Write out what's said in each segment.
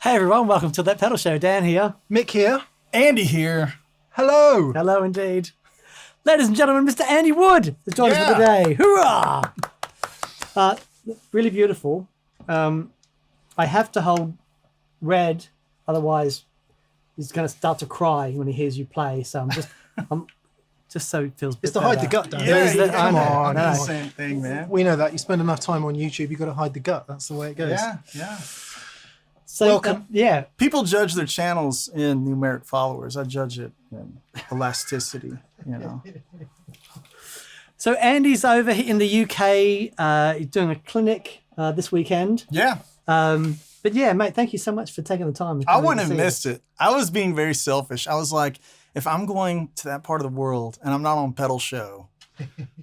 Hey everyone, welcome to That Pedal Show. Dan here. Mick here. Andy here. Hello. Hello indeed. Ladies and gentlemen, Mr. Andy Wood has joined us for the day. Hoorah! Really beautiful. I have to hold red, otherwise he's going to start to cry when he hears you play. So I'm just so it feels. It's to hide the gut, Dan. Come on, no. same thing, man. We know that. You spend enough time on YouTube, you've got to hide the gut. That's the way it goes. Yeah. So, welcome. People judge their channels in numeric followers. I judge it in elasticity, So Andy's over in the UK. He's doing a clinic this weekend. Yeah. But yeah, mate, thank you so much for taking the time. I wouldn't have missed it. I was being very selfish. I was like, if I'm going to that part of the world and I'm not on Pedal Show,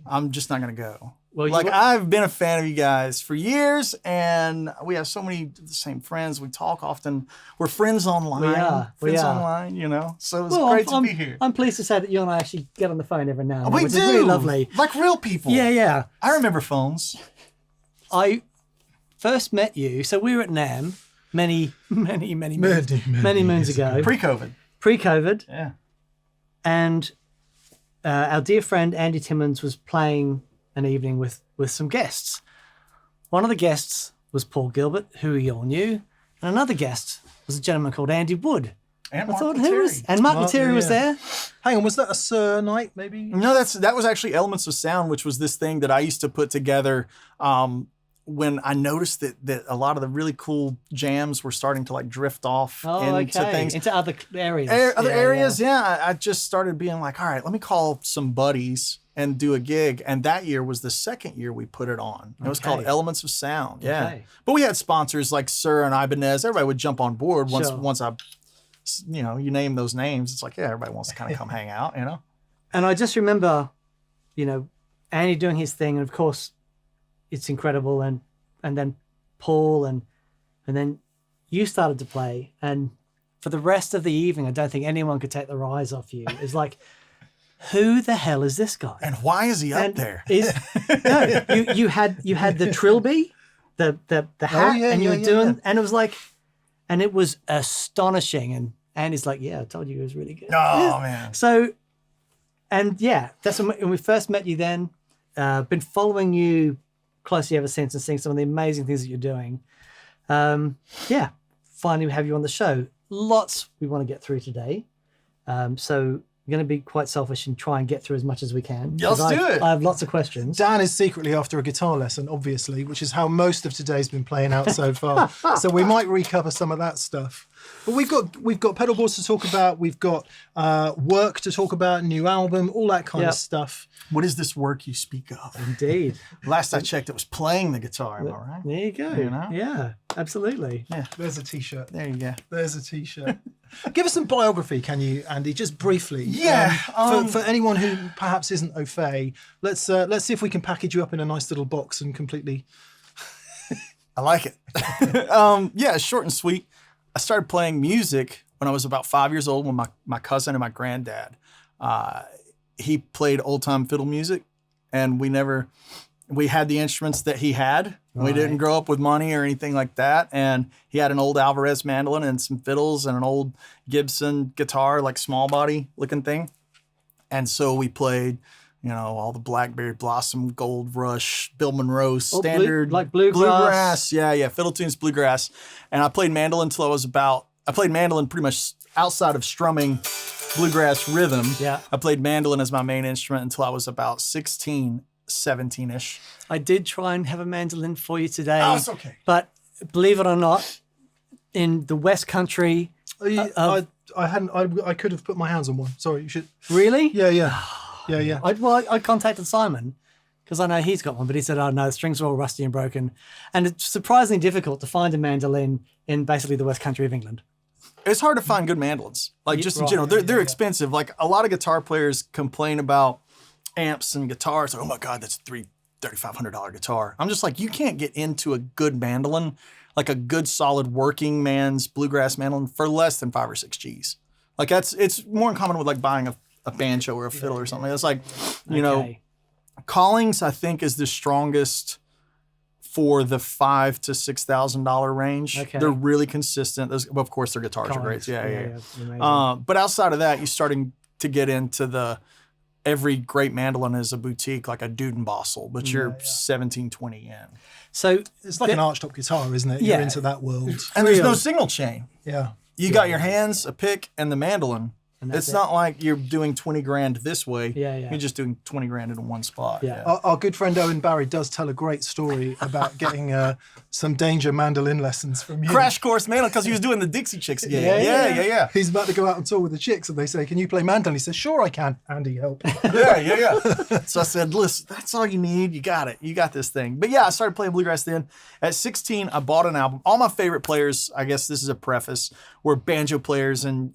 I'm just not going to go. Well, I've been a fan of you guys for years, and we have so many the same friends. We talk often. We're friends online. We are. Online, So it's great to be here. I'm pleased to say that you and I actually get on the phone every now and then, We which do. is really lovely. Like real people. Yeah. I remember phones. I first met you, so we were at NAMM many moons ago. Pre-COVID. Yeah. And our dear friend Andy Timmons was playing an evening with some guests. One of the guests was Paul Gilbert, who we all knew, and another guest was a gentleman called Andy Wood. And Mark Lettieri. And Mark Lettieri was there. Hang on, was that a Suhr night, maybe? No, that was actually Elements of Sound, which was this thing that I used to put together when I noticed that a lot of the really cool jams were starting to drift off into things. Into other areas. Areas. I just started being like, all right, let me call some buddies and do a gig. And that year was the second year we put it on. It was called Elements of Sound. Yeah. Okay. But we had sponsors like Suhr and Ibanez. Everybody would jump on board once I, you name those names. It's like, yeah, everybody wants to kind of come hang out, And I just remember, Andy doing his thing. And of course, it's incredible. And then Paul and then you started to play. And for the rest of the evening, I don't think anyone could take their eyes off you. It's like, who the hell is this guy? And why is he up there? You had the trilby, the hat, and you were doing, and it was like, and it was astonishing. And Andy's like, yeah, I told you it was really good. Oh man. So, and yeah, that's when we first met you. Then, been following you closely ever since and seeing some of the amazing things that you're doing. Finally we have you on the show. Lots we want to get through today. So we're going to be quite selfish and try and get through as much as we can. Yeah, let's do it. I have lots of questions. Dan is secretly after a guitar lesson, obviously, which is how most of today's been playing out so far. So we might recover some of that stuff. But we've got pedal boards to talk about. We've got work to talk about, new album, all that kind of stuff. What is this work you speak of? Indeed. Last I checked, it was playing the guitar. Am I right? There you go. Yeah, absolutely. Yeah. There's a T-shirt. There you go. There's a T-shirt. Give us some biography, can you, Andy? Just briefly. Yeah. For anyone who perhaps isn't au fait, let's see if we can package you up in a nice little box and completely. I like it. Short and sweet. I started playing music when I was about 5 years old with my cousin and my granddad. He played old-time fiddle music, and we had the instruments that he had. Right. We didn't grow up with money or anything like that. And he had an old Alvarez mandolin and some fiddles and an old Gibson guitar, like small body looking thing. And so we played, all the Blackberry Blossom, Gold Rush, Bill Monroe, standard. Like bluegrass. Yeah. Fiddle tunes, bluegrass. And I played mandolin until I played mandolin pretty much outside of strumming bluegrass rhythm. Yeah. I played mandolin as my main instrument until I was about 16, 17-ish. I did try and have a mandolin for you today. Oh, it's okay. But believe it or not, in the West Country... I hadn't. I could have put my hands on one. Sorry, you should. Really? Yeah. I contacted Simon because I know he's got one, but he said, "Oh no, the strings are all rusty and broken," and it's surprisingly difficult to find a mandolin in basically the West Country of England. It's hard to find good mandolins. In general, they're expensive. Like a lot of guitar players complain about amps and guitars. Oh my God, that's a $3,500 guitar. I'm just like, you can't get into a good mandolin, like a good solid working man's bluegrass mandolin, for less than 5 or 6 G's. Like it's more in common with like buying a banjo or a fiddle or something. It's like, Collings, I think, is the strongest for the $5,000 to $6,000 range. Okay. They're really consistent. Those, of course, their guitars are great. Yeah. Amazing. But outside of that, you're starting to get into every great mandolin is a boutique, like a Dudenbossel, but you're 17-20 in. So It's like an archtop guitar, isn't it? You're Yeah. into that world. And there's no signal chain. Yeah. You got your hands, a pick, and the mandolin. And that's It's it. not like you're doing 20 grand this way. Yeah. You're just doing 20 grand in one spot. Yeah. Our good friend Owen Barry does tell a great story about getting some danger mandolin lessons from you. Crash course mandolin, because he was doing the Dixie Chicks game. Yeah. Yeah. He's about to go out and tour with the chicks, and they say, "Can you play mandolin?" He says, "Sure, I can." Andy, help. Yeah. So I said, listen, that's all you need. You got it. You got this thing. But yeah, I started playing bluegrass then. At 16, I bought an album. All my favorite players, I guess this is a preface, were banjo players and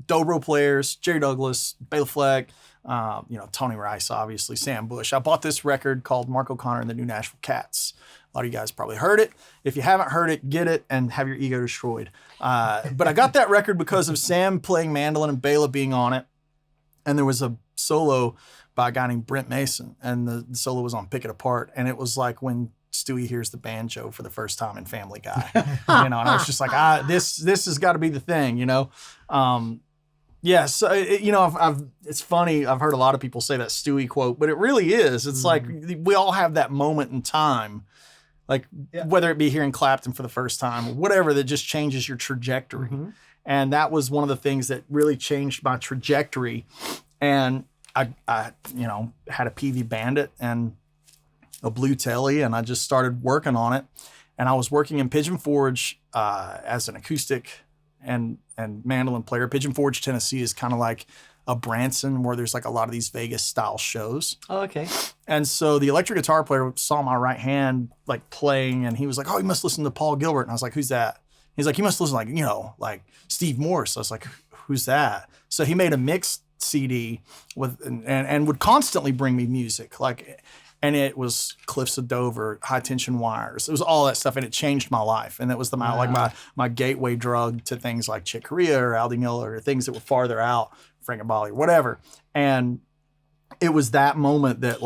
dobro players, Jerry Douglas, Bela Fleck, Tony Rice, obviously, Sam Bush. I bought this record called Mark O'Connor and the New Nashville Cats. A lot of you guys probably heard it. If you haven't heard it, get it and have your ego destroyed. But I got that record because of Sam playing mandolin and Bela being on it. And there was a solo by a guy named Brent Mason. And the solo was on Pick It Apart. And it was like when Stewie hears the banjo for the first time in Family Guy. And I was just like, this has got to be the thing, Yeah, so it's funny. I've heard a lot of people say that Stewie quote, but it really is. It's like we all have that moment in time, like whether it be hearing Clapton for the first time or whatever, that just changes your trajectory. And that was one of the things that really changed my trajectory. And I had a PV Bandit and a Blue Telly, and I just started working on it. And I was working in Pigeon Forge as an acoustic and mandolin player. Pigeon Forge, Tennessee is kind of like a Branson, where there's like a lot of these Vegas style shows. Oh, okay. And so the electric guitar player saw my right hand like playing, and he was like, "Oh, you must listen to Paul Gilbert." And I was like, "Who's that?" He's like, "You must listen like Steve Morse." I was like, "Who's that?" So he made a mixed CD with and would constantly bring me music and it was Cliffs of Dover, High Tension Wires. It was all that stuff, and it changed my life. And that was my gateway drug to things like Chick Corea or Aldi Miller or things that were farther out, Frank and Bali, whatever. And it was that moment that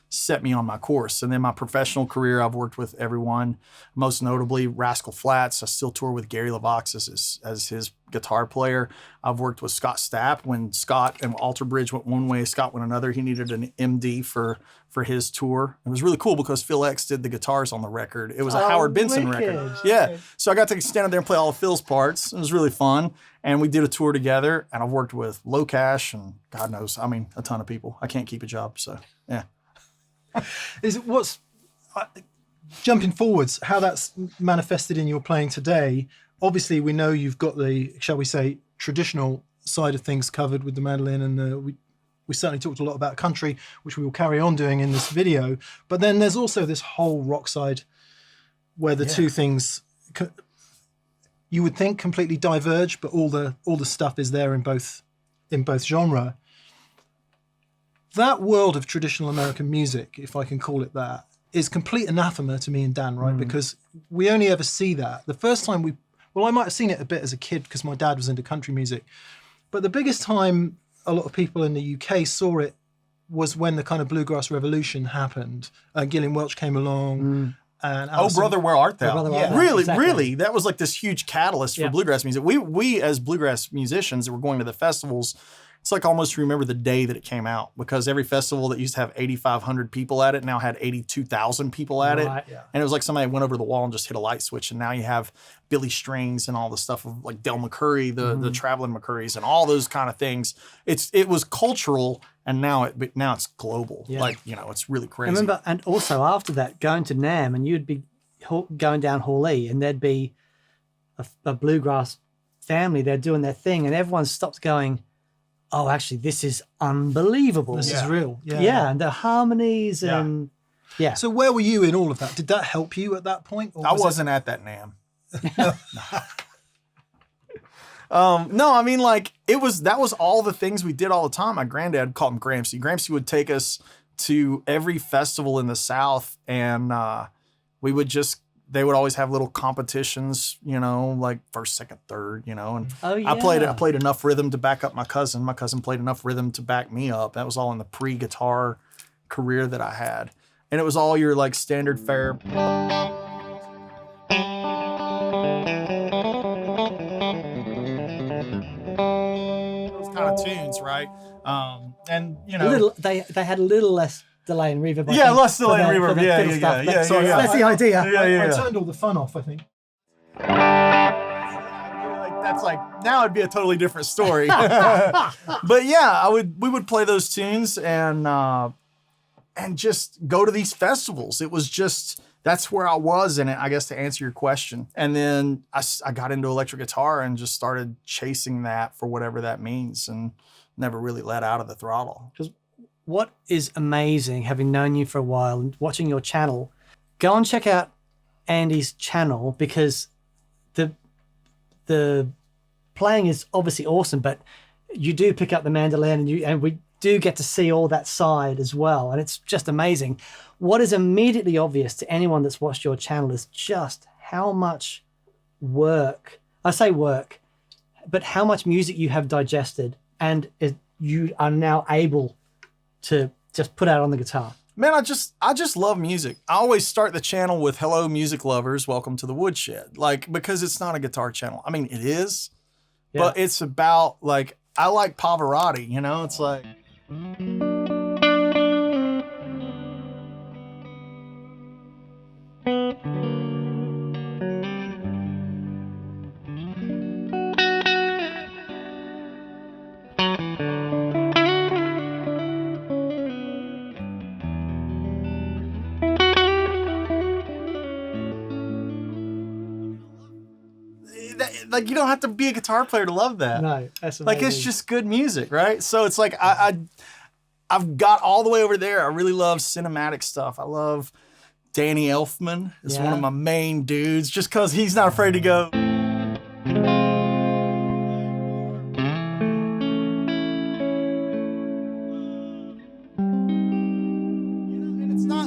set me on my course. And then my professional career, I've worked with everyone, most notably Rascal Flatts. I still tour with Gary LaVox as his guitar player. I've worked with Scott Stapp. When Scott and Alter Bridge went one way, Scott went another. He needed an MD for his tour. It was really cool because Phil X did the guitars on the record. It was a Howard Benson record. Yeah. So I got to stand up there and play all of Phil's parts. It was really fun. And we did a tour together, and I've worked with Locash and God knows, a ton of people. I can't keep a job. So yeah. Jumping forwards, how that's manifested in your playing today? Obviously, we know you've got the, shall we say, traditional side of things covered with the mandolin, and we certainly talked a lot about country, which we will carry on doing in this video. But then there's also this whole rock side, where the two things you would think completely diverge, but all the stuff is there in both genre. That world of traditional American music, if I can call it that, is complete anathema to me and Dan, right? Because we only ever see that. The first time I might have seen it a bit as a kid because my dad was into country music. But the biggest time a lot of people in the UK saw it was when the kind of bluegrass revolution happened. Gillian Welch came along. And Alison, Brother, Where Art Thou? Brother, Where Art Thou? Really, Exactly. really, that was like this huge catalyst for bluegrass music. We as bluegrass musicians that were going to the festivals, it's like almost remember the day that it came out, because every festival that used to have 8,500 people at it now had 82,000 people at it. Yeah. And it was like somebody went over to the wall and just hit a light switch. And now you have Billy Strings and all the stuff of like Del McCurry, the traveling McCurrys and all those kind of things. It was cultural, and now it's global. Yeah. It's really crazy. I remember, and also after that, going to NAMM, and you'd be going down Hall E, and there'd be a bluegrass family. They're doing their thing, and everyone stopped going, "Oh, actually, this is unbelievable. this is real." Yeah, and the harmonies and yeah. So where were you in all of that? Did that help you at that point? Or I wasn't at that NAMM. That was all the things we did all the time. My granddad called him Gramsci. Gramsci would take us to every festival in the South, and they would always have little competitions, like first, second, third, and I played enough rhythm to back up my cousin. My cousin played enough rhythm to back me up. That was all in the pre-guitar career that I had. and it was all your like standard fare. Those kind of tunes, right? And you know, they had a little less delay and reverb. I yeah, think, less delay and for reverb. the Yeah, fiddle yeah, stuff, yeah, but yeah, yeah. That's the idea. I turned all the fun off, I think. That's like, now it'd be a totally different story. But yeah, we would play those tunes and just go to these festivals. It was just, that's where I was in it, I guess, to answer your question. And then I got into electric guitar and just started chasing that for whatever that means, and never really let out of the throttle. Because what is amazing, having known you for a while and watching your channel, go and check out Andy's channel, because the playing is obviously awesome, but you do pick up the mandolin and we do get to see all that side as well. And it's just amazing. What is immediately obvious to anyone that's watched your channel is just how much work, I say work, but how much music you have digested and you are now able to just put out on the guitar. Man, I just love music. I always start the channel with "Hello, music lovers, welcome to the Woodshed," like, because it's not a guitar channel. I mean, it is, but it's about, like, I like Pavarotti. You know, it's like. Like, you don't have to be a guitar player to love that. No, that's amazing. Like, it's just good music, right? So it's like I've got all the way over there. I really love cinematic stuff. I love Danny Elfman. Is one of my main dudes, just because he's not afraid to go.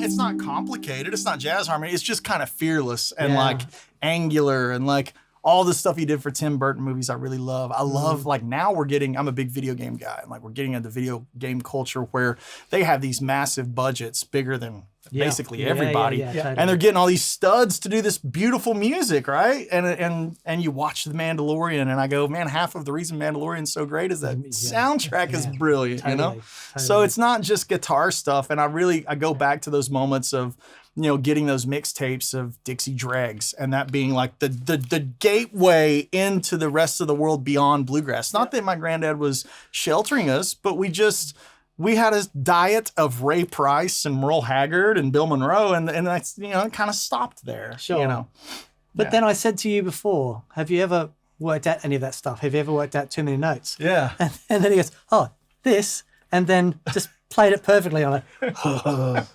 It's not complicated. It's not jazz harmony. It's just kind of fearless and like angular and like all the stuff he did for Tim Burton movies. I really love. I love, like, now I'm a big video game guy. And like, we're getting into video game culture where they have these massive budgets, bigger than basically everybody. Totally. And they're getting all these studs to do this beautiful music, right? And you watch The Mandalorian, and I go, man, half of the reason Mandalorian's so great is that soundtrack is brilliant, you know? So it's not just guitar stuff. And I go back to those moments of, you know, getting those mixtapes of Dixie Dregs, and that being like the gateway into the rest of the world beyond bluegrass. Not that my granddad was sheltering us, but we had a diet of Ray Price and Merle Haggard and Bill Monroe, and that's, you know, it kind of stopped there. Sure. You know. But then I said to you before, have you ever worked out any of that stuff? Have you ever worked out too many notes? Yeah. And then he goes, oh, this, and then just played it perfectly on it.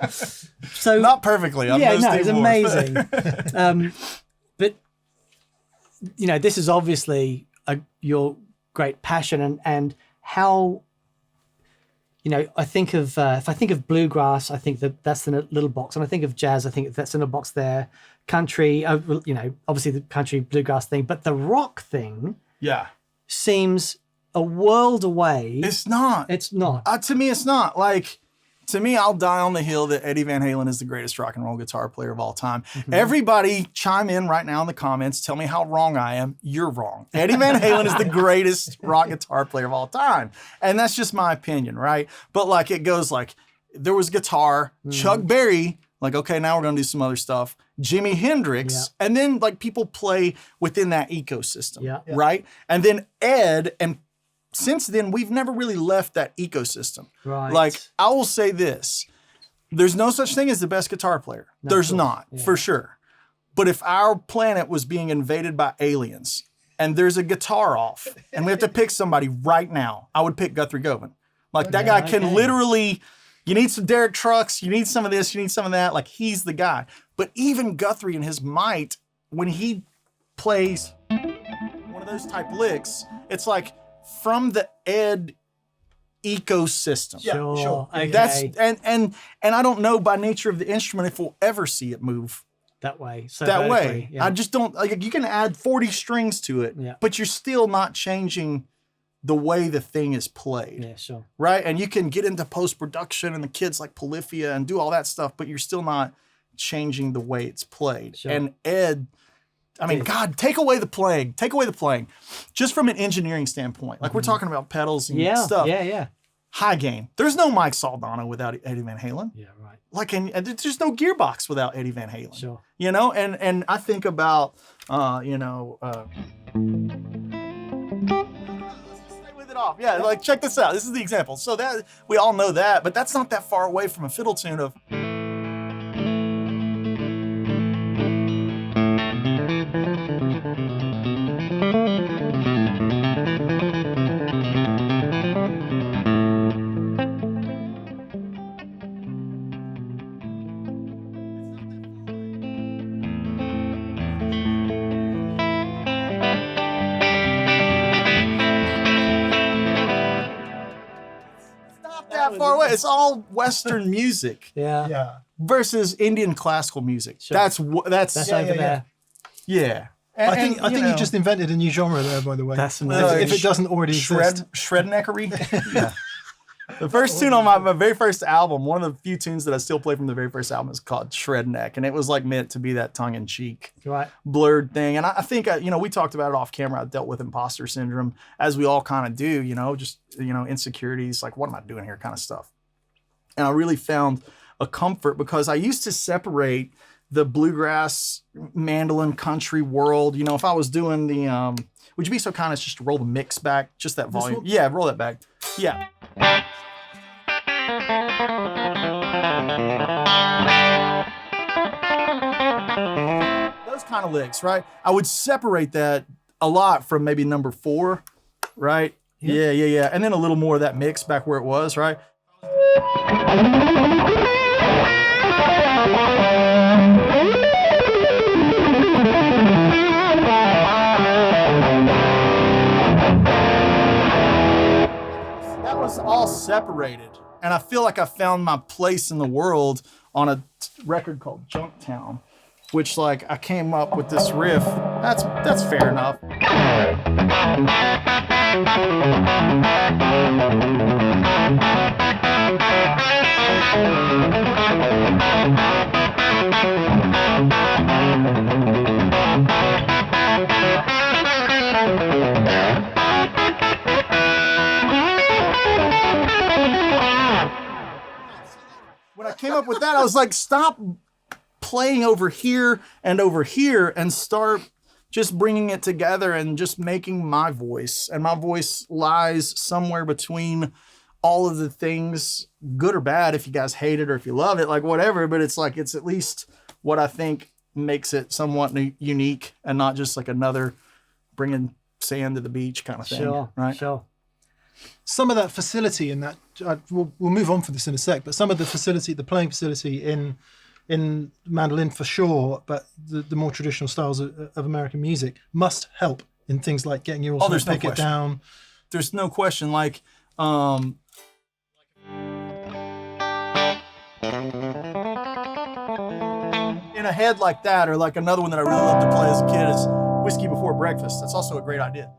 So not perfectly. It's amazing. But you know, this is obviously your great passion, and how, you know, I think of if I think of bluegrass, I think that's in a little box, and I think of jazz, I think that's in a box there. Country, you know, obviously the country bluegrass thing, but the rock thing, seems a world away. It's not. It's not. To me, it's not. Like, to me, I'll die on the hill that Eddie Van Halen is the greatest rock and roll guitar player of all time. Mm-hmm. Everybody chime in right now in the comments. Tell me how wrong I am. You're wrong. Eddie Van Halen is the greatest rock guitar player of all time. And that's just my opinion, right? But like, it goes like, there was guitar, Chuck Berry, like, okay, now we're going to do some other stuff. Jimi Hendrix. And then like people play within that ecosystem, right? And then Ed, and since then, we've never really left that ecosystem. Right. Like, I will say this. There's no such thing as the best guitar player. There's not, for sure. But if our planet was being invaded by aliens and there's a guitar off and we have to pick somebody right now, I would pick Guthrie Govan. Like, that guy can literally, you need some Derek Trucks, you need some of this, you need some of that. Like, he's the guy. But even Guthrie in his might, when he plays one of those type licks, it's like, from the Ed ecosystem. Yeah, sure. Okay. That's and I don't know by nature of the instrument if we'll ever see it move that way. So that vertically, way. I just don't, like, you can add 40 strings to it, but you're still not changing the way the thing is played. Yeah, sure. Right? And you can get into post-production and the kids like Polyphia and do all that stuff, but you're still not changing the way it's played. Sure. And Ed, I mean, God, take away the playing. Take away the playing. Just from an engineering standpoint. Like we're talking about pedals and stuff. Yeah. High gain. There's no Mike Saldana without Eddie Van Halen. Yeah, right. Like, and there's no Gearbox without Eddie Van Halen. Sure. You know, and I think about, you know, stay with it off. Yeah, like check this out. This is the example. So that we all know that, but that's not that far away from a fiddle tune of. That far away. It's all Western music Yeah. versus Indian classical music. Sure. That's Over there. yeah. I think you just invented a new genre there, by the way. That's amazing. If it doesn't already exist. Shredneckery. Yeah. The first tune on my very first album, one of the few tunes that I still play from the very first album is called Shredneck. And it was like meant to be that tongue-in-cheek, Right. blurred thing. And I think, you know, we talked about it off camera. I dealt with imposter syndrome, as we all kind of do, you know, just, you know, insecurities, like, what am I doing here kind of stuff. And I really found a comfort because I used to separate the bluegrass, mandolin, country world. You know, if I was doing the, would you be so kind as just to roll the mix back, just that volume? Yeah, roll that back. Yeah. Those kind of licks, right? I would separate that a lot from maybe number 4, right? Yeah. And then a little more of that mix back where it was, right? That was all separated. And I feel like I found my place in the world on a record called Junktown, which like I came up with this riff. That's fair enough. When I came up with that, I was like, stop playing over here and start just bringing it together and just making my voice. And my voice lies somewhere between all of the things, good or bad, if you guys hate it or if you love it, like whatever. But it's like, it's at least what I think makes it somewhat unique and not just like another bringing sand to the beach kind of thing. Sure, right? sure. Some of that facility in that, we'll move on for this in a sec, but some of the facility, the playing facility in mandolin for sure, but the more traditional styles of American music must help in things like getting your also pick it down. There's no question. Like, in a head like that, or like another one that I really love to play as a kid is Whiskey Before Breakfast. That's also a great idea.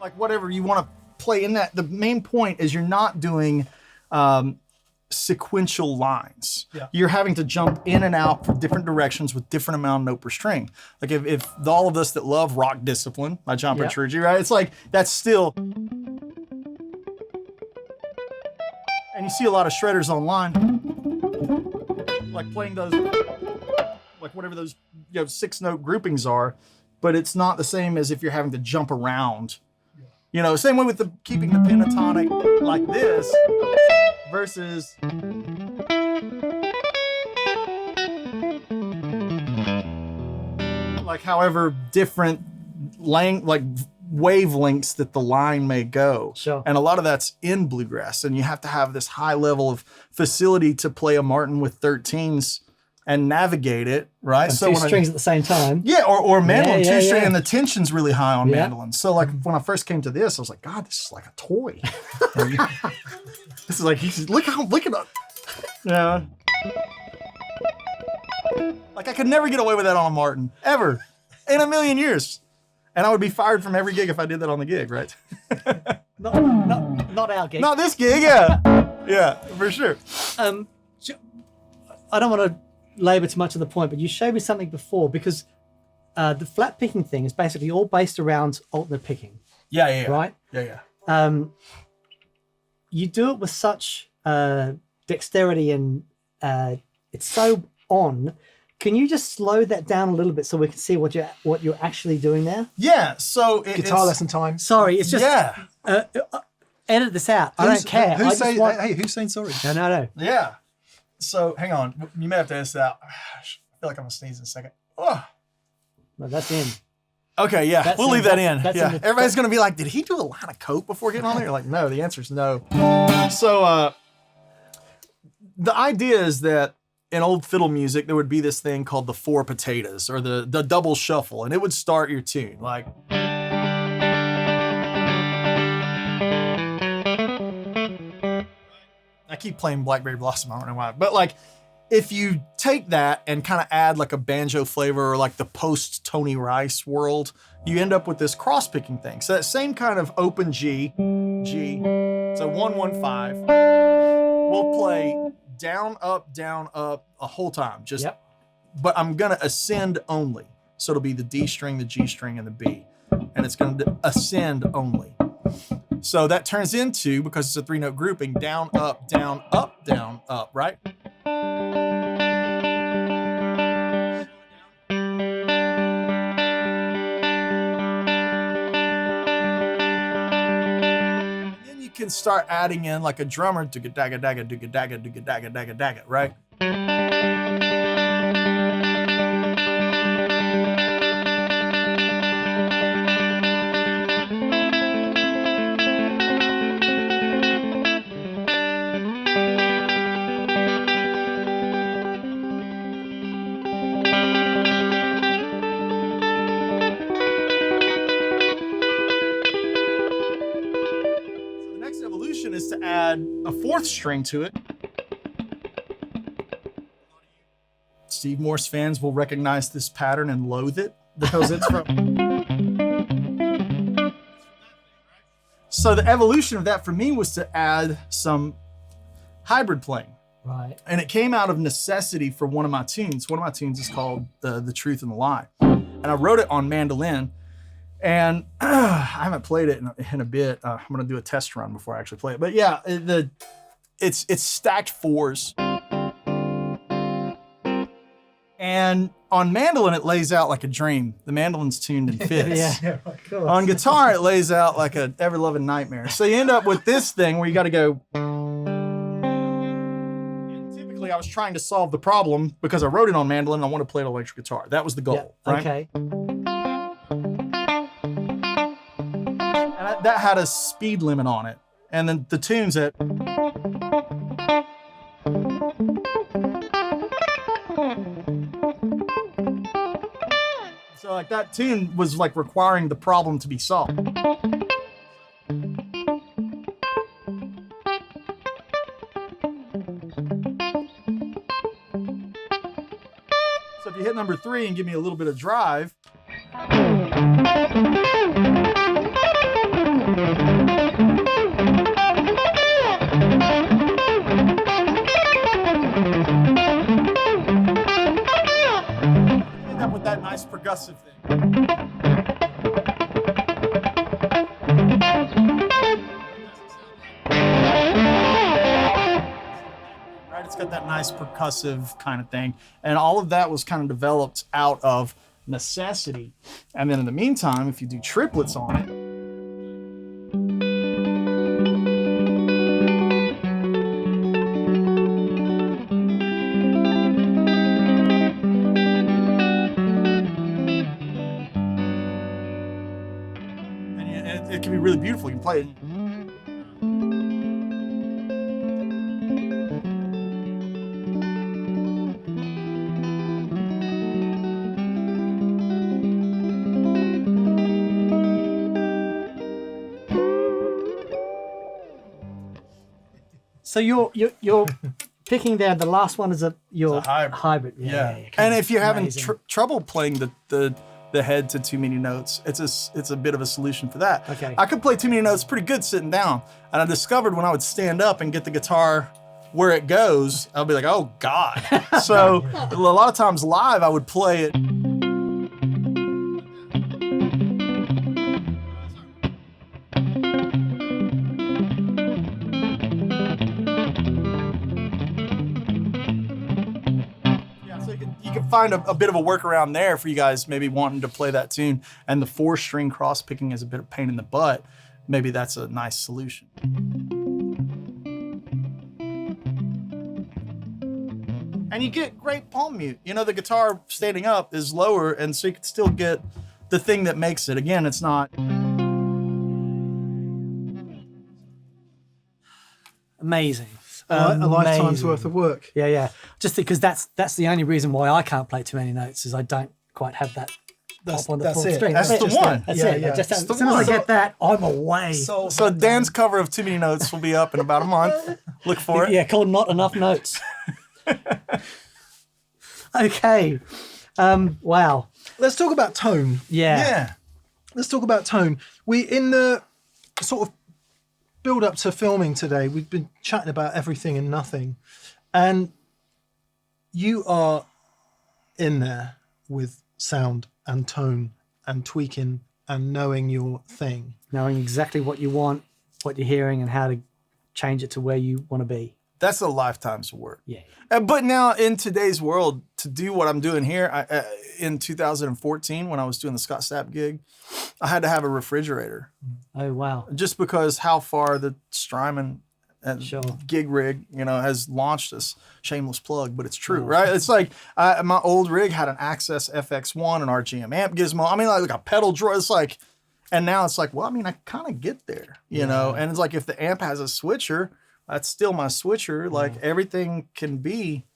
Like whatever you want to play in that. The main point is you're not doing sequential lines. Yeah. You're having to jump in and out from different directions with different amount of note per string. Like if all of us that love Rock Discipline by John Petrucci, right? It's like that's still. And you see a lot of shredders online, like playing those, like whatever those 6-note groupings are, but it's not the same as if you're having to jump around. You know, same way with keeping the pentatonic like this versus like however different wavelengths that the line may go. Sure. And a lot of that's in bluegrass, and you have to have this high level of facility to play a Martin with 13s and navigate it, right? And so two when strings at the same time. yeah, or mandolin, Yeah, two string, yeah. and the tension's really high on Yeah. mandolin. So like when I first came to this, I was like, God, this is like a toy. This is like, look at that. Yeah. Like I could never get away with that on a Martin, ever, in a million years. And I would be fired from every gig if I did that on the gig, right? Not our gig. Not this gig, yeah. Yeah, for sure. I don't want to labor too much on the point, but you showed me something before because the flat picking thing is basically all based around alternate picking, Yeah. right? Yeah. You do it with such dexterity and it's so on. Can you just slow that down a little bit so we can see what you're actually doing there? Yeah, so Guitar lesson time. Sorry, it's just Yeah. Edit this out. I don't care. Who's I just want... Hey, who's saying sorry? No. Yeah. So hang on. You may have to edit this out. I feel like I'm gonna sneeze in a second. Oh. No, that's in. Okay, yeah. That's we'll in- leave that that's- in. that's Yeah. in the- Everybody's gonna be like, did he do a lot of coke before getting on there? You're like, no, the answer is no. So the idea is that in old fiddle music, there would be this thing called the four potatoes or the double shuffle, and it would start your tune like. I keep playing Blackberry Blossom, I don't know why, but like if you take that and kind of add like a banjo flavor or like the post Tony Rice world, you end up with this cross picking thing. So that same kind of open G, so 1-1-5, we'll play down, up, a whole time. Just, Yep. But I'm gonna ascend only. So it'll be the D string, the G string, and the B. And it's gonna ascend only. So that turns into, because it's a 3-note grouping, down, up, down, up, right? And then you can start adding in like a drummer, dugga-dagga-dagga, right? Is to add a fourth string to it. Steve Morse fans will recognize this pattern and loathe it because it's from. So the evolution of that for me was to add some hybrid playing. Right. And it came out of necessity for one of my tunes. One of my tunes is called The Truth and the Lie. And I wrote it on mandolin. And I haven't played it in a bit. I'm gonna do a test run before I actually play it. But yeah, it's stacked fours. And on mandolin, it lays out like a dream. The mandolin's tuned in fifths. Yeah, right, cool. On guitar, it lays out like a ever-loving nightmare. So you end up with this thing where you got to go. And typically, I was trying to solve the problem because I wrote it on mandolin and I want to play it on electric guitar. That was the goal, Yeah, right? okay. That had a speed limit on it. And then the tunes at. So like that tune was like requiring the problem to be solved. So if you hit number 3 and give me a little bit of drive. End up with that nice percussive thing. Right, it's got that nice percussive kind of thing. And all of that was kind of developed out of necessity. And then in the meantime, if you do triplets on it, and it can be really beautiful. You can play it. So you're picking down the last one is your It's a hybrid. Yeah. And if you're having Amazing. trouble playing the head to too many notes, it's a bit of a solution for that. Okay. I could play too many notes pretty good sitting down, and I discovered when I would stand up and get the guitar where it goes, I'll be like, oh God. So a lot of times live, I would play it. So you can find a bit of a workaround there for you guys maybe wanting to play that tune, and the 4-string cross picking is a bit of pain in the butt. Maybe that's a nice solution. And you get great palm mute. You know, the guitar standing up is lower, and so you can still get the thing that makes it. Again, it's not. Amazing. A lifetime's Amazing. worth of work. Yeah. Just because that's the only reason why I can't play too many notes is I don't quite have that pop on the That's fourth it. string. That's the one. That's Yeah, it. yeah. Just That's the as soon as I one. get that, I'm away. So Dan's cover of Too Many Notes will be up in about a month. Look for it. Yeah, called Not Enough Notes. Okay. Wow. Let's talk about tone. Yeah. Let's talk about tone. We, in the sort of build up to filming today, we've been chatting about everything and nothing. And you are in there with sound and tone and tweaking and knowing your thing. Knowing exactly what you want, what you're hearing, and how to change it to where you want to be. That's a lifetime's work. Yeah. But now in today's world, to do what I'm doing here, in 2014, when I was doing the Scott Stapp gig, I had to have a refrigerator. Oh, wow. Just because how far the Strymon and Sure. gig rig, has launched us. Shameless plug, but it's true, right? It's like my old rig had an Access FX1, an RGM amp gizmo. I mean, like a pedal drawer. It's like, and now it's like, well, I mean, I kind of get there, you know? And it's like, if the amp has a switcher, that's still my switcher. Like everything can be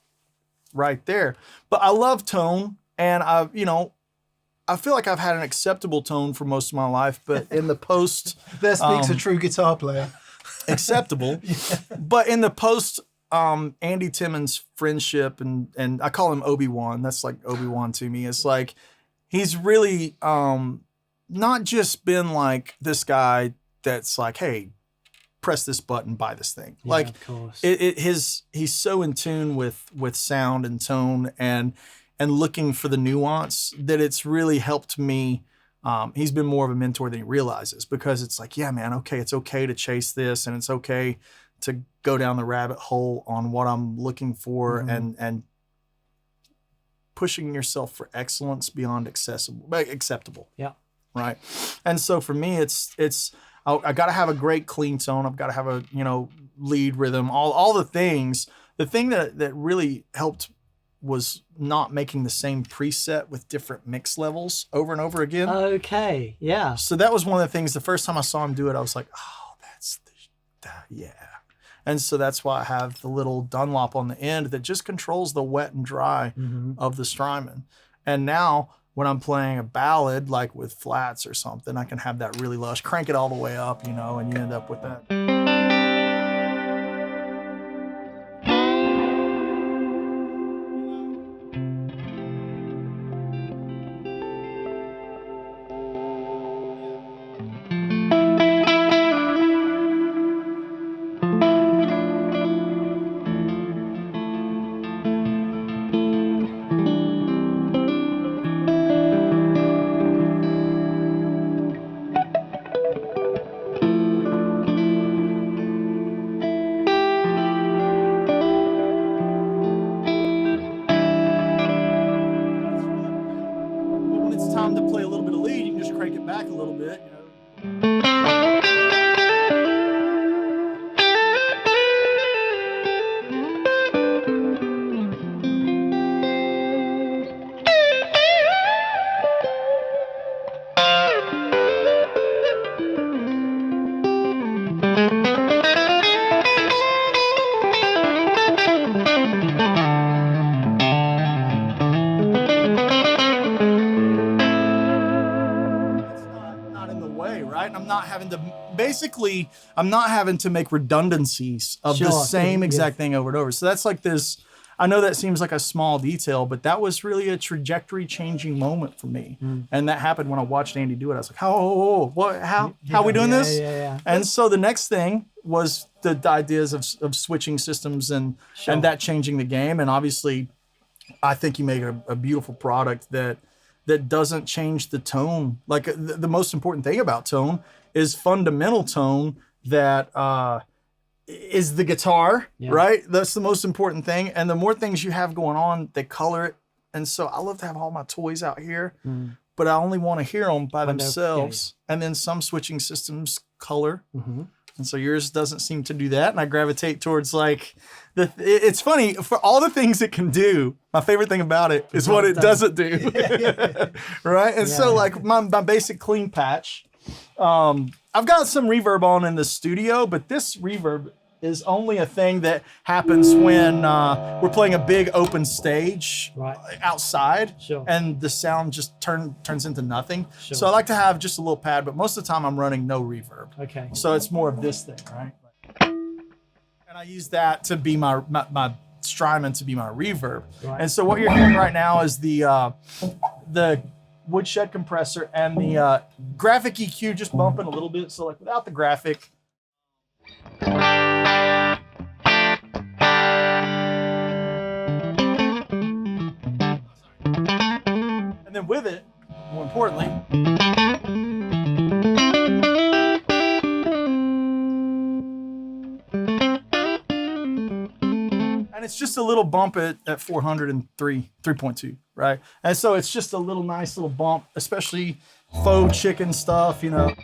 right there. But I love tone, and I feel like I've had an acceptable tone for most of my life, but in the post, There speaks a true guitar player. acceptable. But in the post Andy Timmons friendship, and I call him Obi-Wan. That's like Obi-Wan to me. It's like he's really not just been like this guy that's like, hey, press this button, buy this thing. Yeah, like of course. he's so in tune with sound and tone and looking for the nuance that it's really helped me. He's been more of a mentor than he realizes, because it's like, yeah, man, okay, it's okay to chase this, and it's okay to go down the rabbit hole on what I'm looking for, and pushing yourself for excellence beyond acceptable. Yeah. Right. And so for me, it's I got to have a great clean tone. I've got to have a lead rhythm, all the things. The thing that really helped was not making the same preset with different mix levels over and over again. Okay. Yeah. So that was one of the things. The first time I saw him do it, I was like, oh, yeah. And so that's why I have the little Dunlop on the end that just controls the wet and dry of the Strymon. And now when I'm playing a ballad, like with flats or something, I can have that really lush, crank it all the way up, and you end up with that. I'm not having to make redundancies of the Sure, same yeah. exact thing over and over. So that's like this. I know that seems like a small detail, but that was really a trajectory changing moment for me. And that happened when I watched Andy do it. I was like, how are we doing this? Yeah. And so the next thing was the ideas of switching systems and that changing the game. And obviously, I think you make a beautiful product that doesn't change the tone. Like the most important thing about tone is fundamental tone that is the guitar, right? That's the most important thing. And the more things you have going on, they color it. And so I love to have all my toys out here, but I only want to hear them by themselves. And then some switching systems color. And so yours doesn't seem to do that. And I gravitate towards like, it's funny, for all the things it can do, my favorite thing about it is what it doesn't do. Right? And so like my basic clean patch, I've got some reverb on in the studio, but this reverb is only a thing that happens when we're playing a big open stage outside, and the sound just turns into nothing. So I like to have just a little pad, but most of the time I'm running no reverb. Okay. So it's more of this thing, right? And I use that to be my Strymon to be my reverb. Right. And so what you're hearing right now is the Woodshed compressor and the graphic EQ just bumping a little bit. So like without the graphic. And then with it, more importantly, and it's just a little bump at 3.2, right? And so it's just a little nice little bump, especially faux chicken stuff, you know.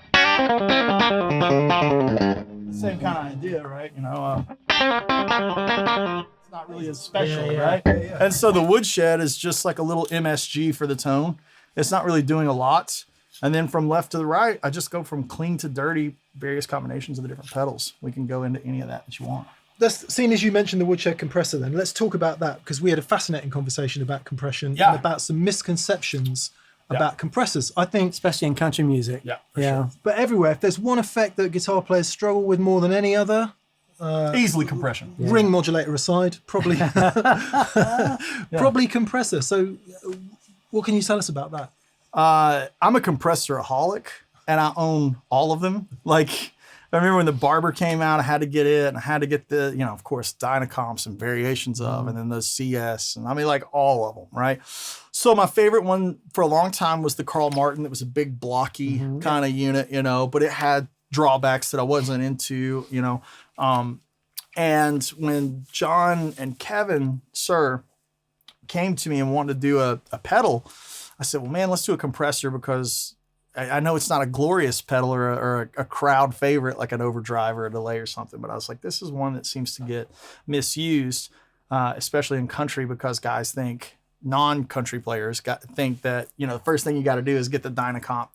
Same kind of idea, right? You know, it's not really as special, right? Yeah. And so the Woodshed is just like a little MSG for the tone. It's not really doing a lot. And then from left to the right, I just go from clean to dirty, various combinations of the different pedals. We can go into any of that you want. Seeing as you mentioned the Woodshed compressor, then let's talk about that, because we had a fascinating conversation about compression and about some misconceptions about compressors. I think, especially in country music. Yeah, sure. But everywhere, if there's one effect that guitar players struggle with more than any other, easily compression. Ring modulator aside, probably probably compressor. So, what can you tell us about that? I'm a compressor-aholic, and I own all of them. Like, I remember when the Barber came out, I had to get it, and I had to get the, you know, of course, Dynacomps and variations of, and then the CS, and I mean, like all of them, right? So my favorite one for a long time was the Carl Martin. That was a big blocky kind of unit, you know, but it had drawbacks that I wasn't into, you know. And when John and Kevin Suhr came to me and wanted to do a pedal, I said, well, man, let's do a compressor, because I know it's not a glorious pedal or a crowd favorite like an overdrive or a delay or something, but I was like, this is one that seems to get misused, especially in country, because guys think, non-country players think that, you know, the first thing you got to do is get the Dynacomp,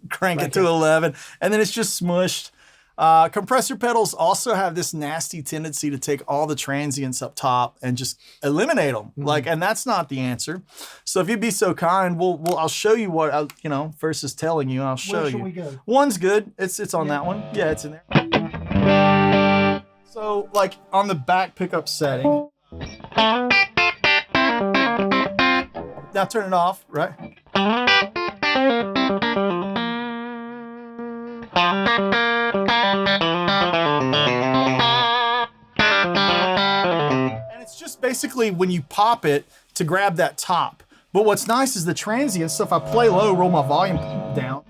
crank it to 11, and then it's just smushed. Compressor pedals also have this nasty tendency to take all the transients up top and just eliminate them. Like, and that's not the answer. So if you'd be so kind, I'll show you what, you know, versus telling you, I'll show you. Where shall we go? One's good. It's on that one. Yeah, it's in there. So like on the back pickup setting. Now turn it off, right? And it's just basically when you pop it to grab that top. But what's nice is the transient stuff. I play low, roll my volume down.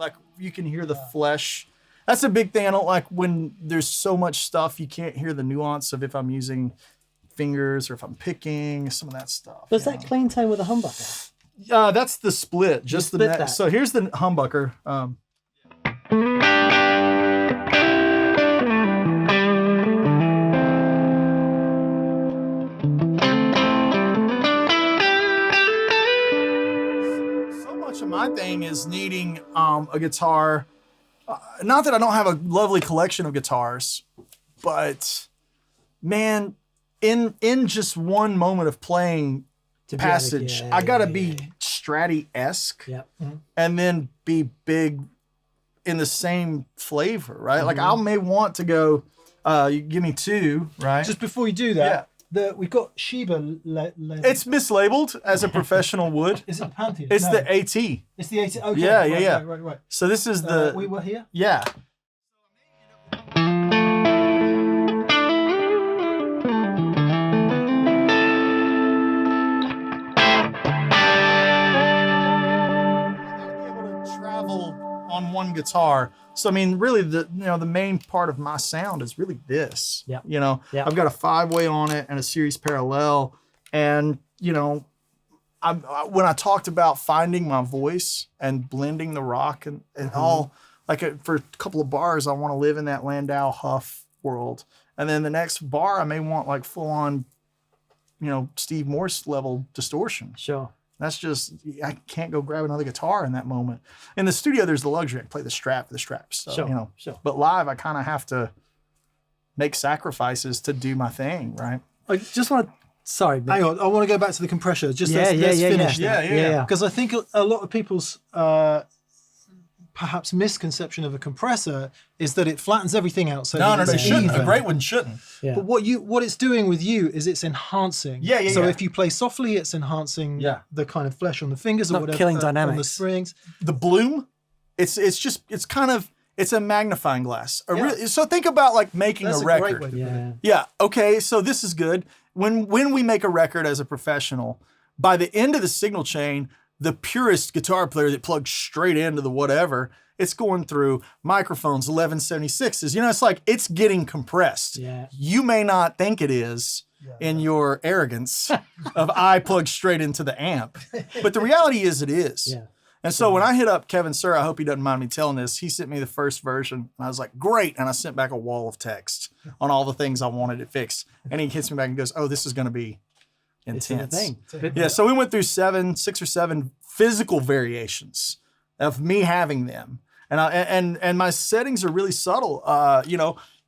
like you can hear the flesh. That's a big thing. I don't like when there's so much stuff you can't hear the nuance of if I'm using fingers or if I'm picking, some of that stuff. Was that clean tone with a humbucker? That's the split. Just the split neck. that. So here's the humbucker. So much of my thing is needing a guitar. Not that I don't have a lovely collection of guitars, but man, in just one moment of playing passage, I gotta be Stratty-esque, and then be big in the same flavor, right? Like I may want to go, you give me two, right? Just before you do that, we've got Sheba. It's mislabeled as a professional wood. Is it Pantheon? It's No. the AT. It's the 80. Okay. Yeah. Right. So this is the We were here. yeah. On one guitar. So I mean, really, the main part of my sound is really this. Yeah. I've got a 5-way on it and a series parallel, and when I talked about finding my voice and blending the rock and all, like for a couple of bars, I want to live in that Landau Huff world, and then the next bar I may want like full on, Steve Morse level distortion. Sure. That's just, I can't go grab another guitar in that moment. In the studio, there's the luxury. I can play the straps. So, Sure. But live, I kind of have to make sacrifices to do my thing, right? I just want to, sorry. But Hang on, I want to go back to the compressor. Let's finish that. Yeah. Because I think a lot of people's perhaps misconception of a compressor is that it flattens everything out. So No, that it it's shouldn't. even. A great one shouldn't. Yeah. But what it's doing with you is it's enhancing. Yeah. So if you play softly, it's enhancing the kind of flesh on the fingers or Not whatever. killing on the dynamics. strings. The bloom, it's a magnifying glass. So think about like making That's a a record. great way to put it. Yeah. Okay. So this is good. When we make a record as a professional, by the end of the signal chain, the purest guitar player that plugs straight into the whatever, it's going through microphones, 1176s. It's like it's getting compressed. Yeah. You may not think it is in your arrogance of I plug straight into the amp, but the reality is it is. Yeah. And so when I hit up Kevin Suhr, I hope he doesn't mind me telling this, he sent me the first version and I was like, great. And I sent back a wall of text on all the things I wanted it fixed. And he hits me back and goes, oh, this is going to be intense. It's a thing. Yeah. So we went through 6 or 7 physical variations of me having them. And my settings are really subtle.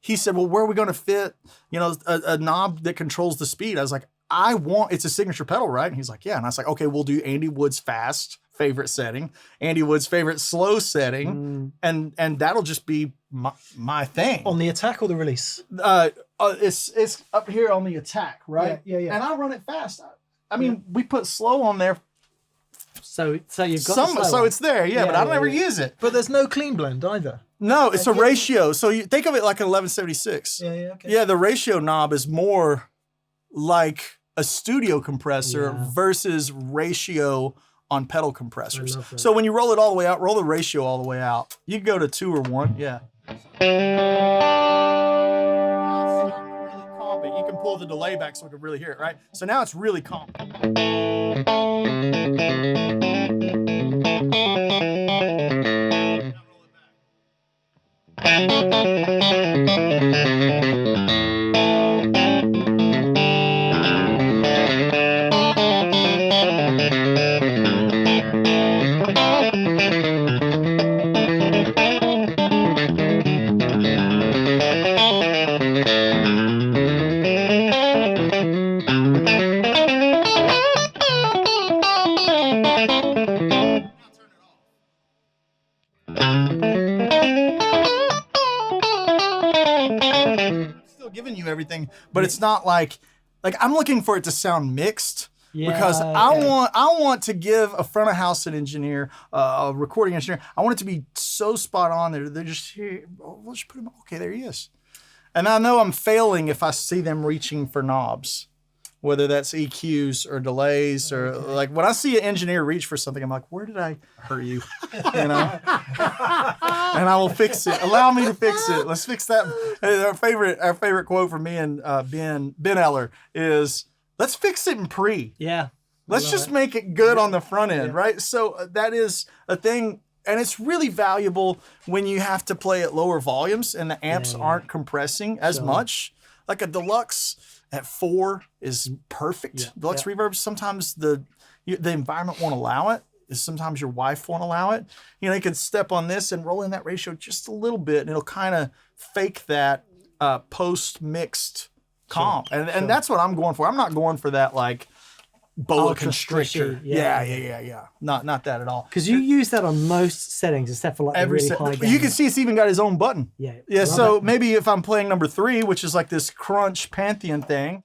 He said, well, where are we going to fit, a knob that controls the speed? I was like, it's a signature pedal, right? And he's like, yeah. And I was like, okay, we'll do Andy Wood's fast favorite setting, Andy Wood's favorite slow setting, and that'll just be my thing. On the attack or the release? It's up here on the attack, right? Yeah. And I run it fast. I mean, we put slow on there. So you've got So it's there, but I don't ever use it. But there's no clean blend either. No, it's a ratio. So you think of it like an 1176. Yeah, okay. Yeah, the ratio knob is more like a studio compressor versus ratio on pedal compressors. So when you roll it all the way out, roll the ratio all the way out. You can go to 2 or 1. Yeah. You can pull the delay back so we can really hear it, right? So now it's really calm. Giving you everything, but it's not like I'm looking for it to sound mixed because I want to give a front of house engineer, a recording engineer, I want it to be so spot on there. They're just here. Oh, let's put him. Okay, there he is. And I know I'm failing if I see them reaching for knobs whether that's EQs or delays or like when I see an engineer reach for something, I'm like, where did I hurt you? You know, and I will fix it. Allow me to fix it. Let's fix that. Our favorite quote from me and Ben Eller is, let's fix it in pre. Yeah. Let's just make it good on the front end, right? So that is a thing. And it's really valuable when you have to play at lower volumes and the amps aren't compressing as much. Like a deluxe at 4 is perfect. Yeah. Deluxe reverb, sometimes the environment won't allow it. Sometimes your wife won't allow it. You know, you can step on this and roll in that ratio just a little bit and it'll kind of fake that post-mixed comp. And that's what I'm going for. I'm not going for that like boa Ultra constrictor. squishy, Yeah. Not that at all. Because you use that on most settings except for like the really high gain. You can see it's even got his own button. Yeah. Yeah, love so it. maybe if I'm playing number 3, which is like this crunch Pantheon thing.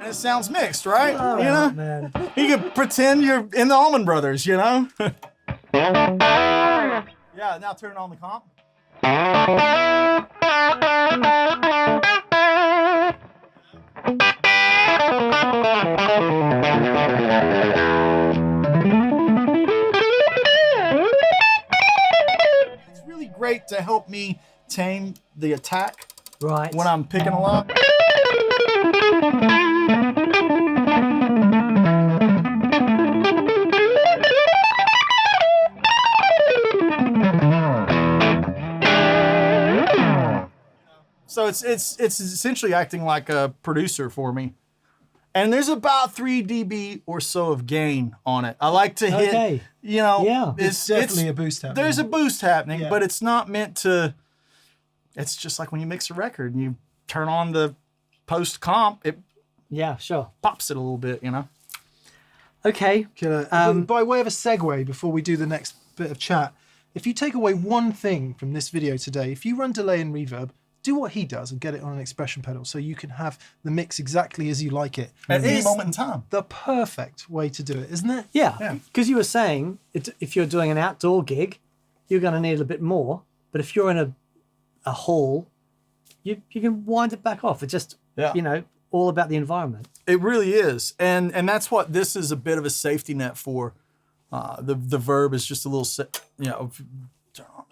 It sounds mixed, right? Oh, you know, man. you can pretend you're in the Allman Brothers, you know. Yeah, now turn on the comp. It's really great to help me tame the attack Right. when I'm picking a lot. So it's essentially acting like a producer for me. And there's about 3 dB or so of gain on it. I like to hit, Okay. you know, Yeah. It's definitely a boost happening. There's a boost happening, Yeah. but it's not meant to, it's just like when you mix a record and you turn on the post comp, it Yeah, sure. pops it a little bit, you know? Okay. By way of a segue, before we do the next bit of chat, if you take away one thing from this video today, if you run delay and reverb, do what he does and get it on an expression pedal so you can have the mix exactly as you like it. At any It's moment in time. the perfect way to do it, isn't it? Yeah. Because you were saying if you're doing an outdoor gig, you're going to need a bit more. But if you're in a hall, you can wind it back off. It's just, you know, all about the environment. It really is. And that's what this is a bit of a safety net for. The verb is just a little, you know, turn on.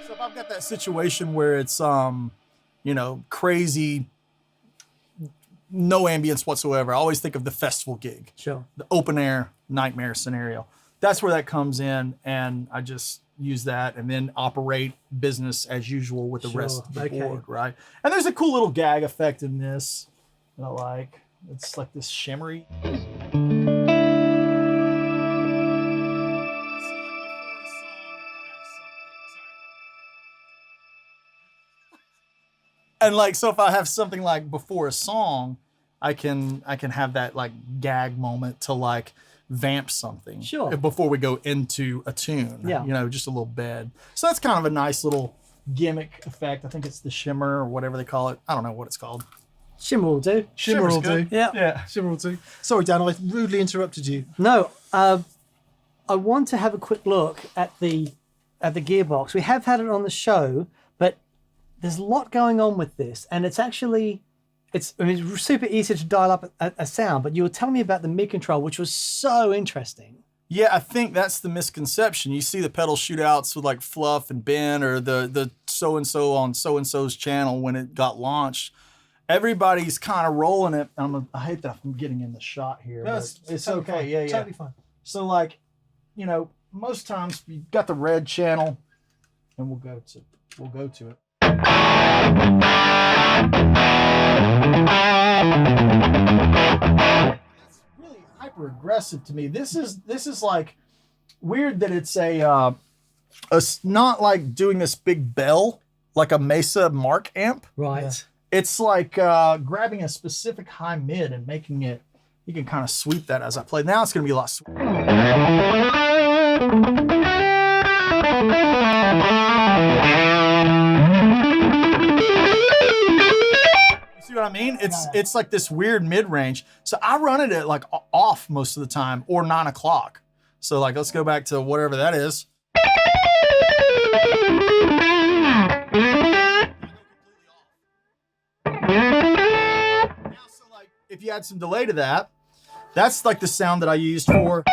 So if I've got that situation where it's, you know, crazy, no ambience whatsoever. I always think of the festival gig. Sure. The open air nightmare scenario. That's where that comes in, and I just use that and then operate business as usual with the rest of the board, right? And there's a cool little gag effect in this that I like. It's like this shimmery. And like, so if I have something like before a song, I can have that like gag moment to like vamp something. Sure. Before we go into a tune. Yeah. You know, just a little bed. So that's kind of a nice little gimmick effect. I think it's the shimmer or whatever they call it. I don't know what it's called. Shimmer will do. Shimmer will do. Yeah. Yeah. Shimmer will do. Sorry, Dan, I rudely interrupted you. No, I want to have a quick look at the gearbox. We have had it on the show, but there's a lot going on with this, and it's actually, it's super easy to dial up a sound, but you were telling me about the mid control, which was so interesting. Yeah, I think that's the misconception. You see the pedal shootouts with like Fluff and Ben or the so-and-so on so-and-so's channel when it got launched. Everybody's kind of rolling it. I hate that I'm getting in the shot here. No, but it's totally okay. fine. Yeah. Totally fine. So like, you know, most times you got the red channel, and we'll go to it. Really hyper aggressive to me. This is like weird that it's a not like doing this big bell like a Mesa Mark amp. Right. Yeah. It's like grabbing a specific high mid and making it. You can kind of sweep that as I play. Now it's going to be a lot sweeter. See what I mean? It's like this weird mid range. So I run it at like off most of the time, or 9 o'clock. So like, let's go back to whatever that is. Now, so like, if you add some delay to that, that's like the sound that I used for.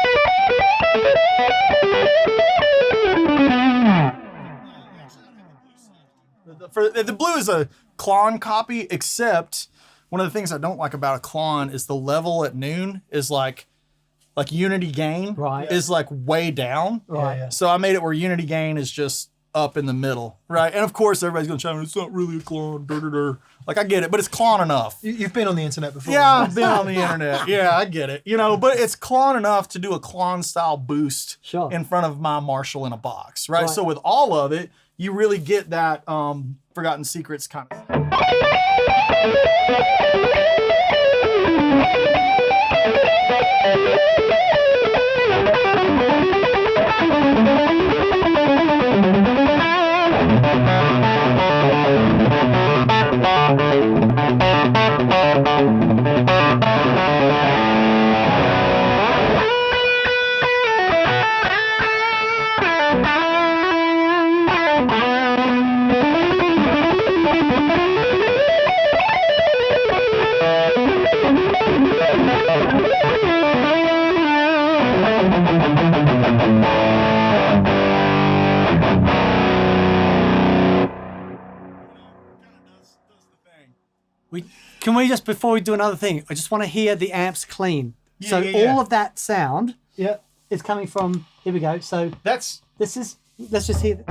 The blue is a Klon copy, except one of the things I don't like about a Klon is the level at noon is like unity gain Right. is like way down. Right. Yeah. So I made it where unity gain is just up in the middle, right? And of course, everybody's gonna chime in, it's not really a Klon, like I get it, but it's Klon enough. You've been on the internet before. Yeah, I've been on the internet. Yeah, I get it. You know, but it's Klon enough to do a Klon style boost Sure. in front of my Marshall in a box, right? Right. So with all of it, you really get that Forgotten Secrets kind of. Can we just, before we do another thing, I just want to hear the amps clean. Yeah, So yeah, yeah. all of that sound Yeah. is coming from, here we go. So That's this is, let's just hear.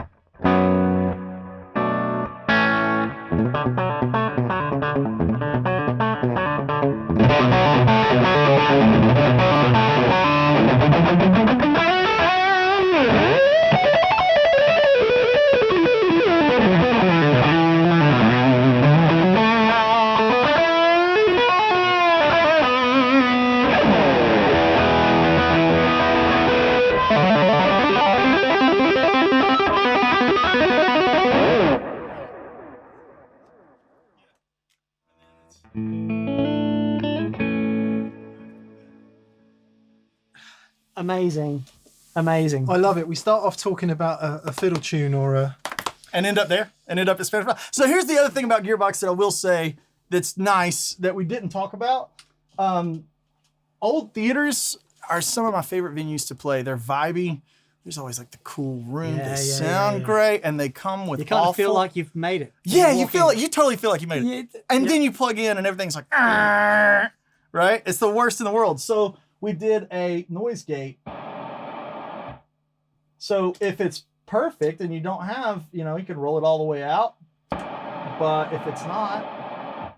Amazing. Amazing. I love it. We start off talking about a fiddle tune or a. and end up there and end up at Spanish. So here's the other thing about Gearbox that I will say that's nice that we didn't talk about. Old theaters are some of my favorite venues to play. They're vibey. There's always like the cool room. Yeah, They yeah, sound yeah. great, and they come with You kind of awful. feel like you've made it. Yeah, you walk feel in. like you totally feel like you made it. Yeah, And yeah. then you plug in and everything's like, "Arr!" Right? It's the worst in the world. So we did a noise gate. So if it's perfect and you don't have, you can roll it all the way out. But if it's not,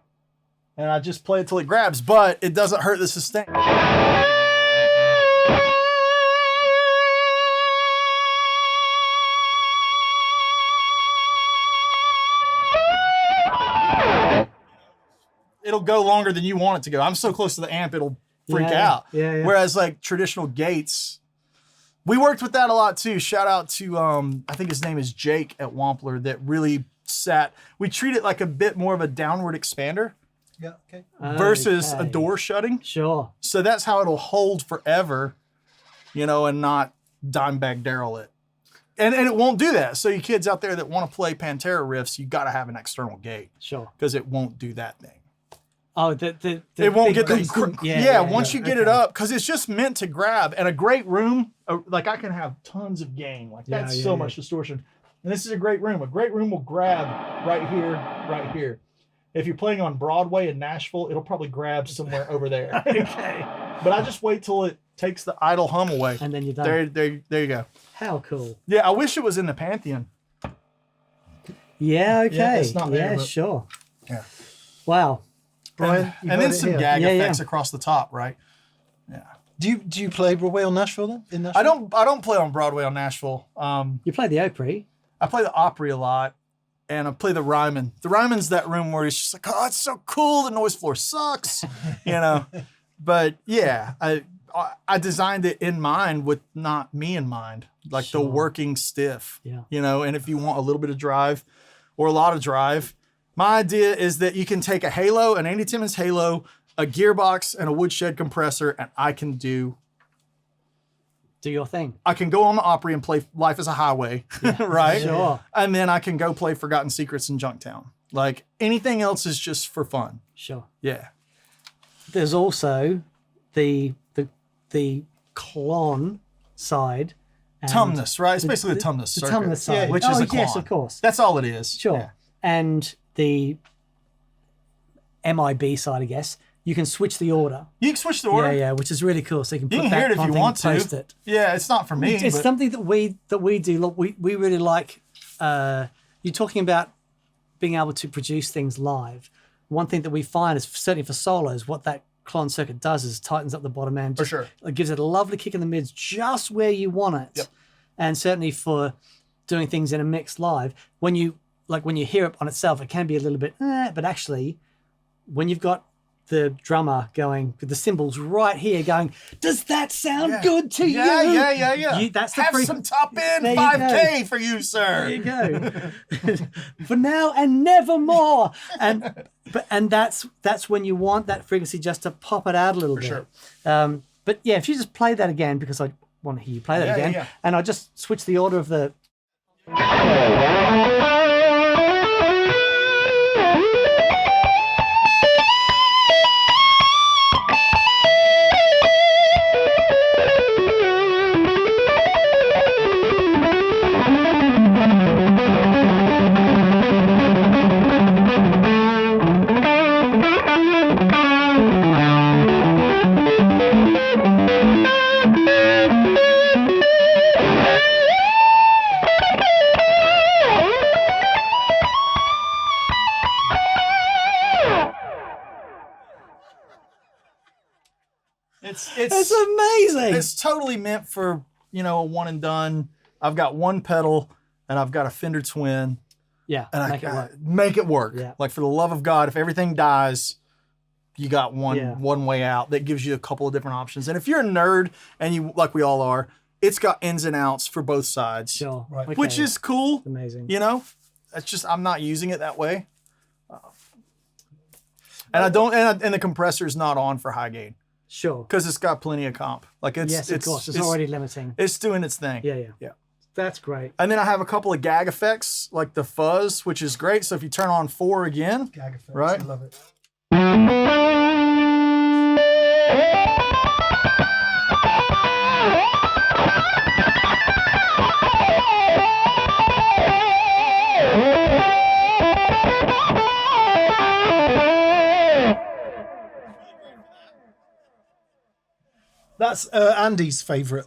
and I just play it till it grabs, but it doesn't hurt the sustain. It'll go longer than you want it to go. I'm so close to the amp, it'll freak Yeah, out. yeah. Whereas like traditional gates, we worked with that a lot too. Shout out to, I think his name is Jake at Wampler that really we treat it like a bit more of a downward expander Yeah. Okay. versus a Okay. door shutting. Sure. So that's how it'll hold forever, and not Dimebag Daryl it. And it won't do that. So you kids out there that want to play Pantera riffs, you got to have an external gate Sure. because it won't do that thing. Oh, the It won't big get the bass- once you get it okay. up, because it's just meant to grab. And a great room, like I can have tons of gain, like Yeah, that's yeah, so yeah. much distortion. And this is a great room. A great room will grab right here, right here. If you're playing on Broadway in Nashville, it'll probably grab somewhere over there. Okay. But I just wait till it takes the idle hum away. And then you're done. There you go. How cool. Yeah, I wish it was in the Pantheon. Yeah, okay. Yeah, it's not there, yeah, but- sure. Yeah. Wow. Brian, you've And got then it some here. gag Yeah, effects yeah. across the top, right? Yeah. Do you play Broadway on Nashville then? In Nashville? I don't play on Broadway on Nashville. You played the Opry. I play the Opry a lot, and I play the Ryman. The Ryman's that room where it's just like, oh, it's so cool. The noise floor sucks, you know. But yeah, I designed it in mind with not me in mind, like Sure. the working stiff, Yeah. you know. And if you want a little bit of drive or a lot of drive, my idea is that you can take a Halo, an Andy Timmons Halo, a gearbox, and a Woodshed compressor, and I can Do your thing. I can go on the Opry and play Life is a Highway, right? Sure. And then I can go play Forgotten Secrets in Junktown. Like anything else is just for fun. Sure. Yeah. There's also the clon side. and Tumnus, right? It's basically the Tumnus The circuit. Tumnus side. Which oh, is a clon. yes, of course. That's all it is. Sure. Yeah. And the MIB side, I guess, you can switch the order. You can switch the order. Yeah, which is really cool. So you can put You can that hear it if on you thing want and to. post it. Yeah, it's not for me. It's but something that we do. Look, we really like. You're talking about being able to produce things live. One thing that we find is certainly for solos, what that clone circuit does is tightens up the bottom end. For sure. It gives it a lovely kick in the mids just where you want it. Yep. And certainly for doing things in a mix live, when you hear it on itself, it can be a little bit, but actually, when you've got the drummer going with the cymbals right here going, does that sound Yeah. good to you? Yeah. That's the Have some top end There you 5K for you, sir. There you go. For now and never more. And that's when you want that frequency just to pop it out a little bit. sure. But yeah, if you just play that again, because I want to hear you play that Yeah, again, yeah. and I just switch the order of the. It's amazing. It's totally meant for, you know, a one and done. I've got one pedal and I've got a Fender Twin Yeah, and make it work. make it work. Yeah. Like for the love of God, if everything dies, you got Yeah. one way out that gives you a couple of different options. And if you're a nerd and you, like we all are, it's got ins and outs for both sides, Sure. Right. Okay. which is cool. amazing. You know, it's just, I'm not using it that way. And I don't, and the compressor is not on for high gain Sure. because it's got plenty of comp. Like Yes, of course. It's already limiting. it's doing its thing. Yeah. Yeah. That's great. And then I have a couple of gag effects like the fuzz, which is great. So if you turn on 4 again, Gag effects. Right. I love it. That's Andy's favourite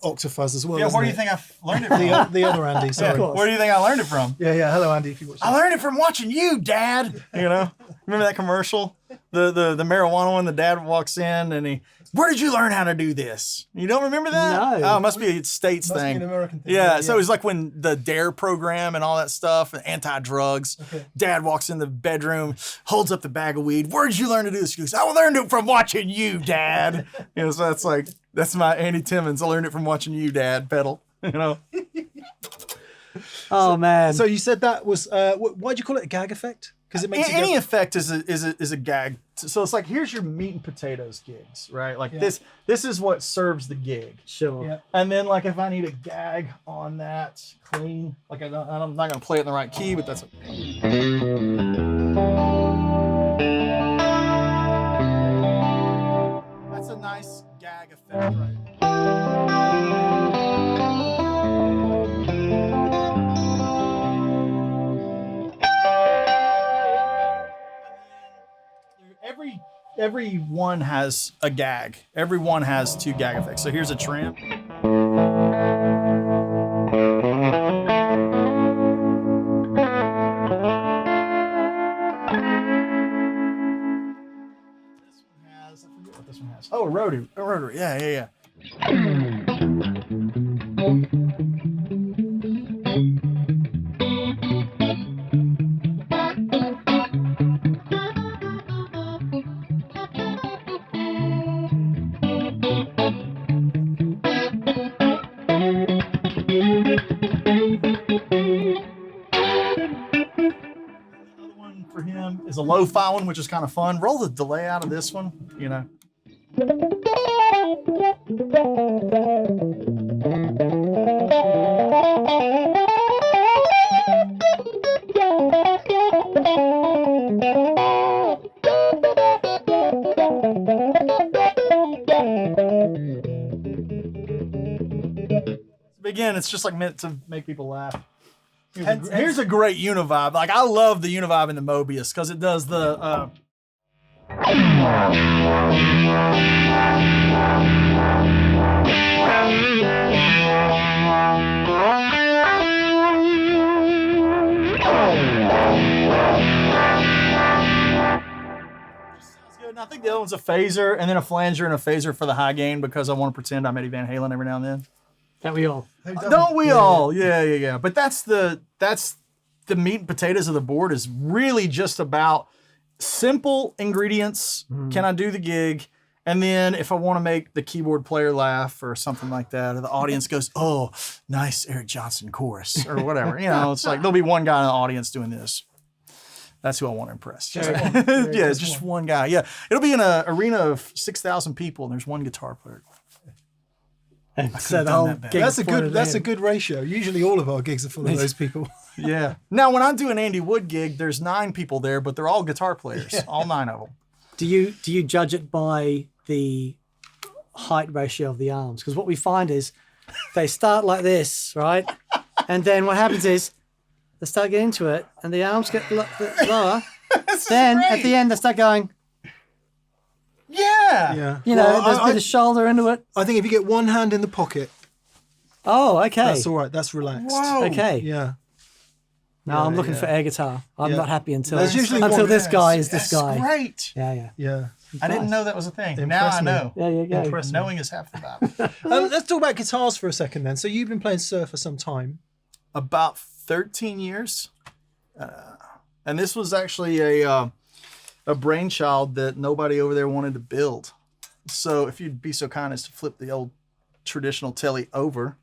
Octafuzz as well. yeah, isn't where do you it? think I learned it from? The other Andy, sorry. course. Where do you think I learned it from? Yeah. Hello, Andy. If you watch I learned it from watching you, Dad. You know, remember that commercial? The marijuana one. The dad walks in and he, where did you learn how to do this? You don't remember that? No. Oh, it must be a States Must be thing. an American thing. Yeah, so it was like when the DARE program and all that stuff, and anti-drugs. Okay. Dad walks in the bedroom, holds up the bag of weed. Where did you learn to do this? He goes, I learned it from watching you, Dad. You know, so that's my Andy Timmons. I learned it from watching you, Dad, pedal. You know, Oh man. So you said that was why'd you call it a gag effect? Because it makes any you effect is a gag. So it's like, here's your meat and potatoes gigs, right? Like Yeah. this is what serves the gig. sure. Yeah. And then like if I need a gag on that clean, like I'm not gonna play it in the right key, but that's a nice gag effect, right? Every one has a gag. Every one has 2 gag effects. So here's a tramp. rotary. Yeah. For him is a lo-fi one, which is kind of fun. Roll the delay out of this one, you know. Again, it's just like meant to make people laugh. Here's a great univibe. Like, I love the univibe in the Mobius because it does the. Sounds good. And I think the other one's a phaser, and then a flanger and a phaser for the high gain because I want to pretend I'm Eddie Van Halen every now and then. That we all. Don't we all? Yeah. But that's the meat and potatoes of the board is really just about simple ingredients. Can I do the gig? And then if I want to make the keyboard player laugh or something like that, or the audience goes, "Oh, nice Eric Johnson chorus," or whatever. You know, it's like there'll be one guy in the audience doing this. That's who I want to impress. Just one guy. Yeah, it'll be in an arena of 6,000 people, and there's one guitar player. And so the whole gig That's a good ratio. Usually all of our gigs are full of those people. Yeah. Now, when I do an Andy Wood gig, there's 9 people there, but they're all guitar players, all 9 of them. Do you judge it by the height ratio of the arms? Because what we find is they start like this, right? And then what happens is they start getting into it, and the arms get lower. Then at the end they start going. Yeah. You know, there's a bit of shoulder into it. I think if you get one hand in the pocket, Oh, okay. that's all right. That's relaxed. Whoa. Okay. Yeah. No, I'm looking for air guitar. I'm not happy until There's usually this guy is this That's guy. great. Yeah. Yeah. I didn't know that was a thing. Impress Now I me. know. There you go. Impress me. Knowing is half the battle. Let's talk about guitars for a second then. So you've been playing Suhr for some time. About 13 years. And this was actually a brainchild that nobody over there wanted to build. So if you'd be so kind as to flip the old traditional telly over,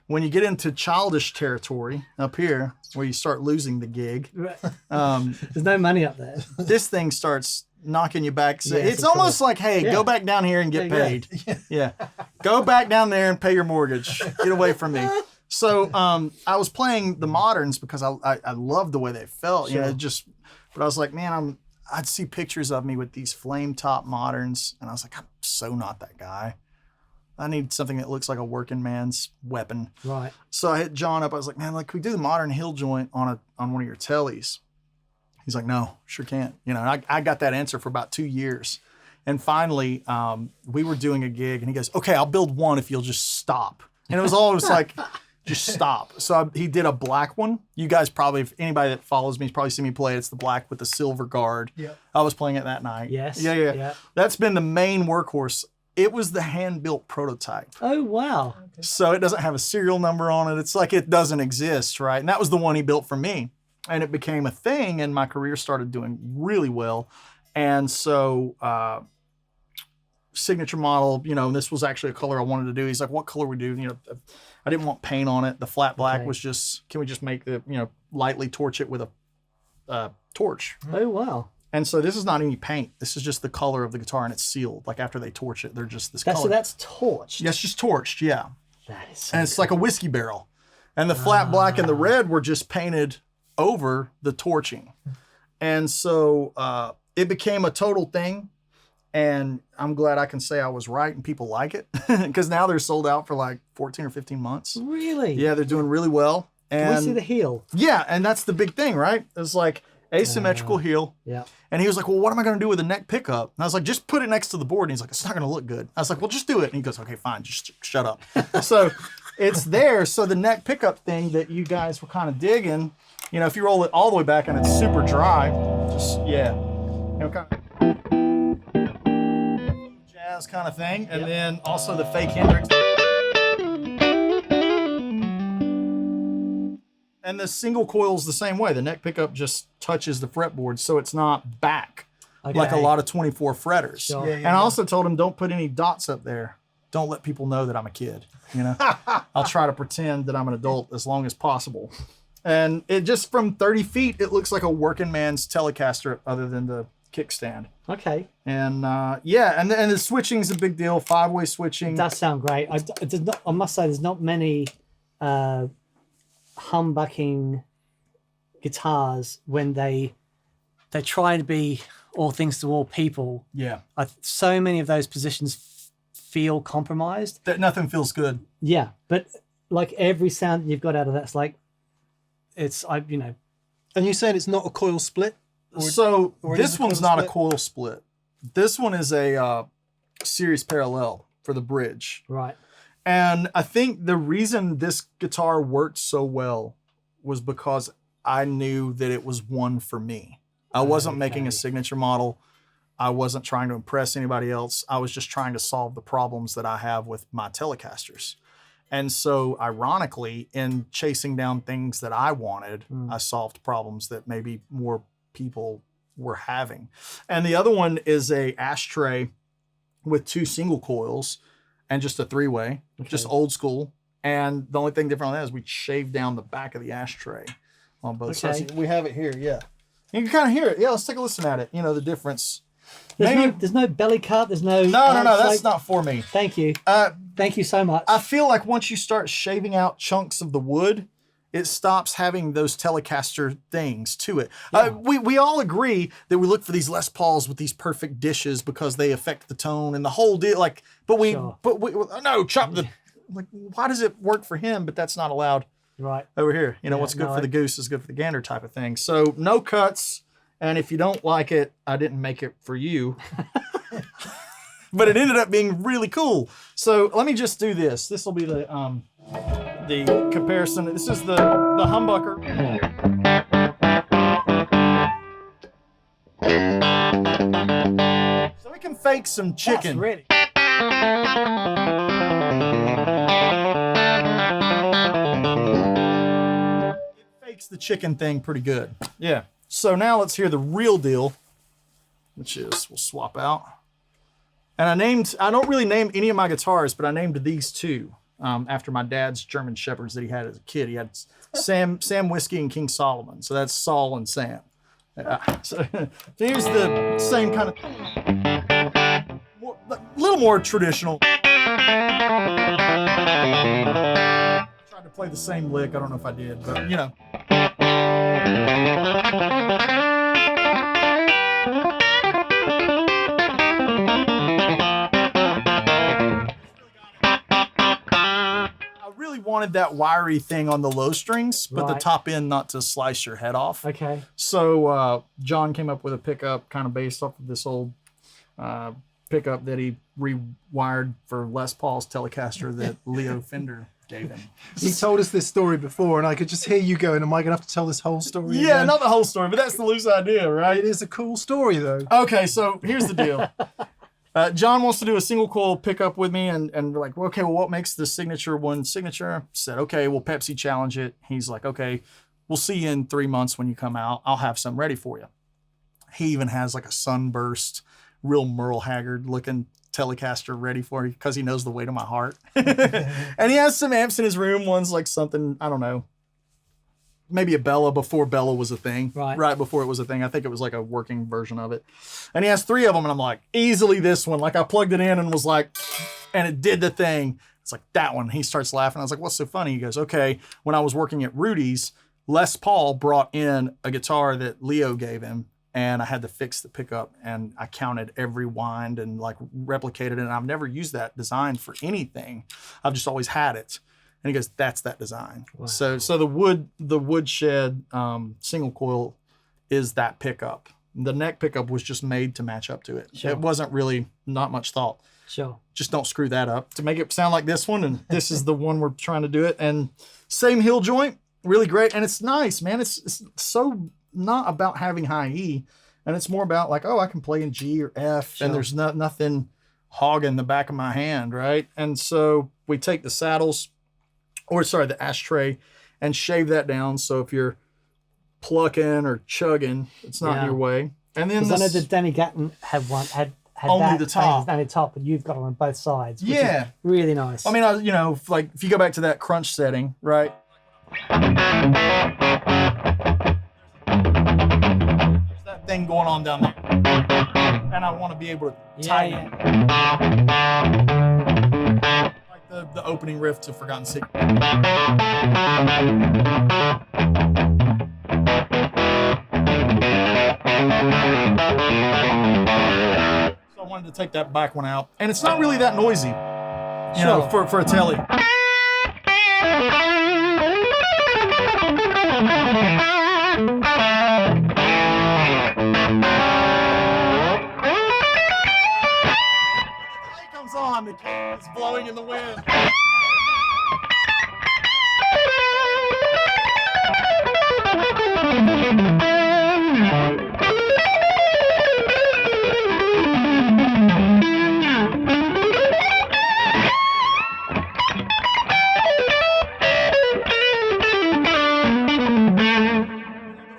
when you get into childish territory up here, where you start losing the gig, There's no money up there. this thing starts knocking you back. So Yes, it's of almost course. like, hey, go back down here and get There paid. Yeah. Go back down there and pay your mortgage. Get away from me. So I was playing the moderns because I loved the way they felt. You know, but I was like, man, I'd see pictures of me with these flame top moderns, and I was like, I'm so not that guy. I need something that looks like a working man's weapon. Right. So I hit John up. I was like, man, can we do the modern hill joint on one of your tellies? He's like, no, sure can't. You know, and I got that answer for about 2 years. And finally, we were doing a gig, and he goes, okay, I'll build one if you'll just stop. And it was always like, just stop. So he did a black one. You guys probably, if anybody that follows me has probably seen me play it. It's the black with the silver guard. Yeah. I was playing it that night. Yes. Yeah. That's been the main workhorse. It was the hand-built prototype. Oh, wow. So it doesn't have a serial number on it. It's like it doesn't exist, right? And that was the one he built for me. And it became a thing, and my career started doing really well. And so signature model, you know, and this was actually a color I wanted to do. He's like, what color we do? You know, I didn't want paint on it. The flat black was just, can we just make the, you know, lightly torch it with a torch? Oh, wow. And so this is not any paint. This is just the color of the guitar, and it's sealed. Like after they torch it, they're just this color. So that's torched. Yeah, it's just torched, yeah. That is so And it's like a whiskey barrel. And the flat black and the red were just painted over the torching. And so it became a total thing. And I'm glad I can say I was right and people like it. Because now they're sold out for like 14 or 15 months. Really? Yeah, they're doing really well. And Can we see the heel? yeah, and that's the big thing, right? It's like asymmetrical heel. Yeah. And he was like, well, what am I going to do with the neck pickup? And I was like, just put it next to the board. And he's like, it's not going to look good. I was like, well, just do it. And he goes, okay, fine. Just shut up. So it's there. So the neck pickup thing that you guys were kind of digging, you know, if you roll it all the way back and it's super dry, just, yeah. You know, kind of jazz bluegrass kind of thing. And then also the fake Hendrix. And the single coil's the same way. The neck pickup just touches the fretboard, so it's not back like a lot of 24 fretters. Sure. And I also told him, don't put any dots up there. Don't let people know that I'm a kid. You know, I'll try to pretend that I'm an adult as long as possible. And it just from 30 feet, it looks like a working man's Telecaster other than the kickstand. Okay. And and the switching is a big deal. 5-way switching. It does sound great. I must say, there's not many humbucking guitars when they try to be all things to all people. Yeah. So many of those positions feel compromised. That nothing feels good. Yeah, but like every sound you've got out of that's like, you know. And you saying it's not a coil split? So this one's not a split? coil split. This one is a series parallel for the bridge. Right. And I think the reason this guitar worked so well was because I knew that it was one for me. I wasn't making a signature model. I wasn't trying to impress anybody else. I was just trying to solve the problems that I have with my Telecasters. And so ironically, in chasing down things that I wanted, I solved problems that maybe more people were having. And the other one is a ashtray with 2 single coils and just a 3-way, just old school. And the only thing different on that is we shaved down the back of the ashtray on both sides. We have it here, yeah. You can kind of hear it. Yeah, let's take a listen at it. You know, the difference. There's no belly cut. There's no. No, that's not for me. Thank you. Thank you so much. I feel like once you start shaving out chunks of the wood, it stops having those Telecaster things to it. Yeah. We all agree that we look for these Les Pauls with these perfect dishes because they affect the tone and the whole deal. Like, but we chop the. Like, why does it work for him, but that's not allowed right over here? You know, what's good for the goose is good for the gander type of thing. So no cuts. And if you don't like it, I didn't make it for you. But it ended up being really cool. So let me just do this. This will be the comparison. This is the humbucker. So we can fake some chicken. That's ready. It fakes the chicken thing pretty good. Yeah. So now let's hear the real deal, which is, we'll swap out. And I don't really name any of my guitars, but I named these 2 after my dad's German Shepherds that he had as a kid. He had Sam Whiskey and King Solomon. So that's Saul and Sam. So here's the same kind of, a little more traditional. I tried to play the same lick. I don't know if I did, but you know. Wanted that wiry thing on the low strings, but the top end not to slice your head off. Okay. So John came up with a pickup kind of based off of this old pickup that he rewired for Les Paul's Telecaster that Leo Fender gave him. He told us this story before, and I could just hear you going, am I going to have to tell this whole story Yeah, again? not the whole story, but that's the loose idea, right? It is a cool story, though. Okay, so here's the deal. John wants to do a single coil pickup with me, and we're like, well, okay, well, what makes the signature one signature? Said, okay, well, Pepsi challenge it. He's like, okay, we'll see you in 3 months when you come out. I'll have some ready for you. He even has like a sunburst, real Merle Haggard looking Telecaster ready for you because he knows the weight of my heart. And he has some amps in his room. One's like something, I don't know, maybe a Bella before Bella was a thing. Right before it was a thing. I think it was like a working version of it. And he has 3 of them, and I'm like, easily this one. Like I plugged it in and was like, and it did the thing. It's like that one. He starts laughing. I was like, what's so funny? He goes, okay, when I was working at Rudy's, Les Paul brought in a guitar that Leo gave him, and I had to fix the pickup, and I counted every wind and like replicated it. And I've never used that design for anything. I've just always had it. And he goes, that's that design. Wow. So the Woodshed single coil is that pickup. The neck pickup was just made to match up to it. Sure. It wasn't really not much thought. Sure. Just don't screw that up to make it sound like this one. And this is the one we're trying to do it. And same heel joint, really great. And it's nice, man. It's so not about having high E. And it's more about like, oh, I can play in G or F. Sure. And there's nothing hogging the back of my hand, right? And so we take the the ashtray, and shave that down. So if you're plucking or chugging, it's not in your way. And then I know that Danny Gatton had only that the top. only top, but you've got it on both sides. Which Yeah, is really nice. I mean, if you go back to that crunch setting, right? There's that thing going on down there, and I want to be able to tighten it. Like the opening riff to Forgotten Secret. So I wanted to take that back one out, and it's not really that noisy, you know, for a telly. It comes on, the key is blowing in the wind.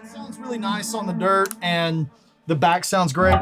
It sounds really nice on the dirt, and the back sounds great.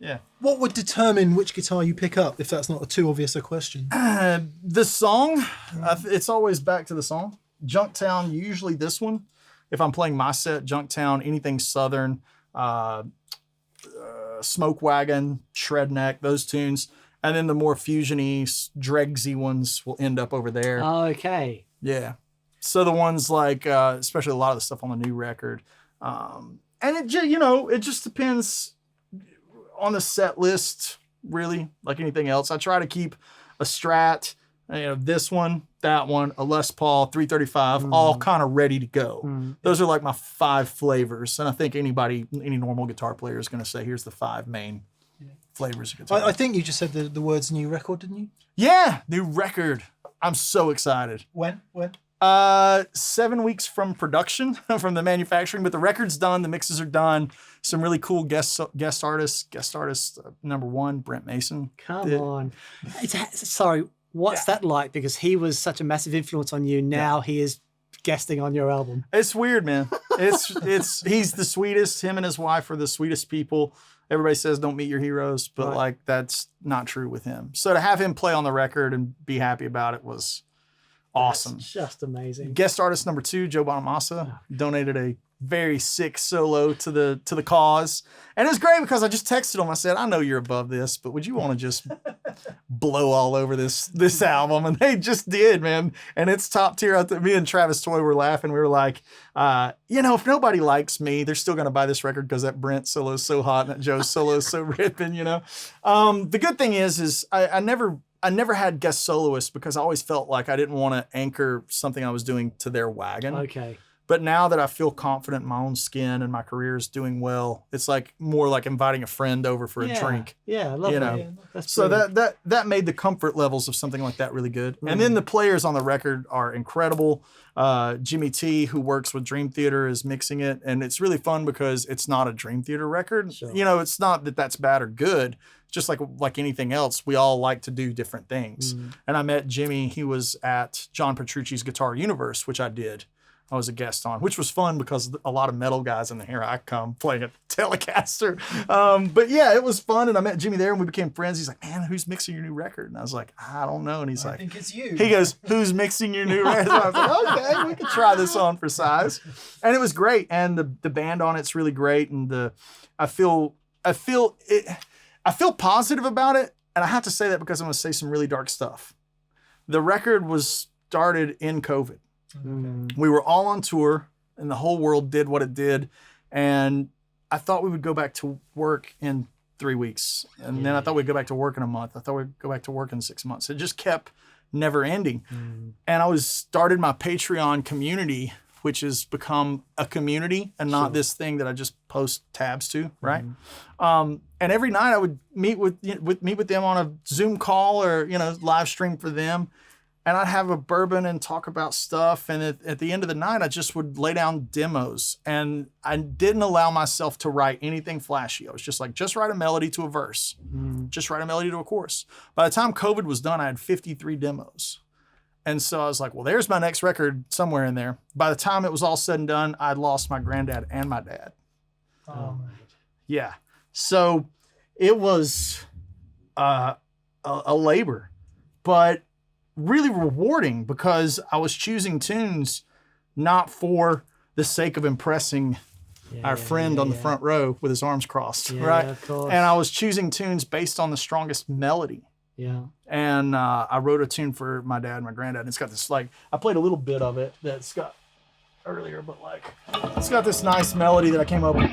Yeah. What would determine which guitar you pick up, if that's not too obvious a question? The song, it's always back to the song. Junktown, usually this one. If I'm playing my set, Junktown, anything Southern, Smoke Wagon, Shredneck, those tunes. And then the more fusion-y, dregsy ones will end up over there. Oh, okay. Yeah. So the ones like, especially a lot of the stuff on the new record. And it just depends on the set list, really, like anything else. I try to keep a Strat, this one, that one, a Les Paul, 335, all kind of ready to go. Those are like my 5 flavors. And I think any normal guitar player is going to say, here's the 5 main flavors of guitar. I think you just said the words new record, didn't you? Yeah, new record. I'm so excited. When? 7 weeks from production, from the manufacturing, but the record's done, the mixes are done. Some really cool guest artist number 1, Brent Mason. Come on. Sorry, what's that like? Because he was such a massive influence on you. Now he is guesting on your album. It's weird, man. He's the sweetest. Him and his wife are the sweetest people. Everybody says don't meet your heroes, but like that's not true with him. So to have him play on the record and be happy about it was awesome. That's just amazing. Guest artist number 2, Joe Bonamassa, donated a very sick solo to the cause. And it was great because I just texted him. I said, I know you're above this, but would you want to just blow all over this album? And they just did, man. And it's top tier. Me and Travis Toy were laughing. We were like, if nobody likes me, they're still going to buy this record because that Brent solo is so hot and that Joe solo is so ripping, The good thing is I never had guest soloists because I always felt like I didn't want to anchor something I was doing to their wagon. Okay. But now that I feel confident in my own skin and my career is doing well, it's like more like inviting a friend over for a drink. Yeah, I love that. Yeah, that's so that made the comfort levels of something like that really good. And then the players on the record are incredible. Jimmy T, who works with Dream Theater, is mixing it. And it's really fun because it's not a Dream Theater record. Sure. It's not that that's bad or good. Just like anything else, we all like to do different things. And I met Jimmy. He was at John Petrucci's Guitar Universe, which I was a guest on, which was fun because a lot of metal guys in the Here I Come playing a Telecaster. But yeah, it was fun. And I met Jimmy there and we became friends. He's like, man, who's mixing your new record? And I was like, I don't know. And he's like, I think it's you. He goes, who's mixing your new record? And I was like, okay, we can try this on for size. And it was great. And the band on it's really great. And I feel positive about it. And I have to say that because I'm going to say some really dark stuff. The record was started in COVID. We were all on tour and the whole world did what it did. And I thought we would go back to work in 3 weeks. And then I thought we'd go back to work in a month. I thought we'd go back to work in 6 months. It just kept never ending. And I started my Patreon community, which has become a community and not this thing that I just post tabs to, right? And every night I would meet with them on a Zoom call or, you know, live stream for them. And I'd have a bourbon and talk about stuff. And at the end of the night, I just would lay down demos. And I didn't allow myself to write anything flashy. I was just like, just write a melody to a verse. Just write a melody to a chorus. By the time COVID was done, I had 53 demos. And so I was like, well, there's my next record somewhere in there. By the time it was all said and done, I'd lost my granddad and my dad. Oh, Yeah. So it was a labor, but really rewarding because I was choosing tunes not for the sake of impressing our friend on the front row with his arms crossed, right? Of course. And I was choosing tunes based on the strongest melody. Yeah. And I wrote a tune for my dad and my granddad. And it's got this, like, I played a little bit of it that's got earlier, but like, it's got this nice melody that I came up with.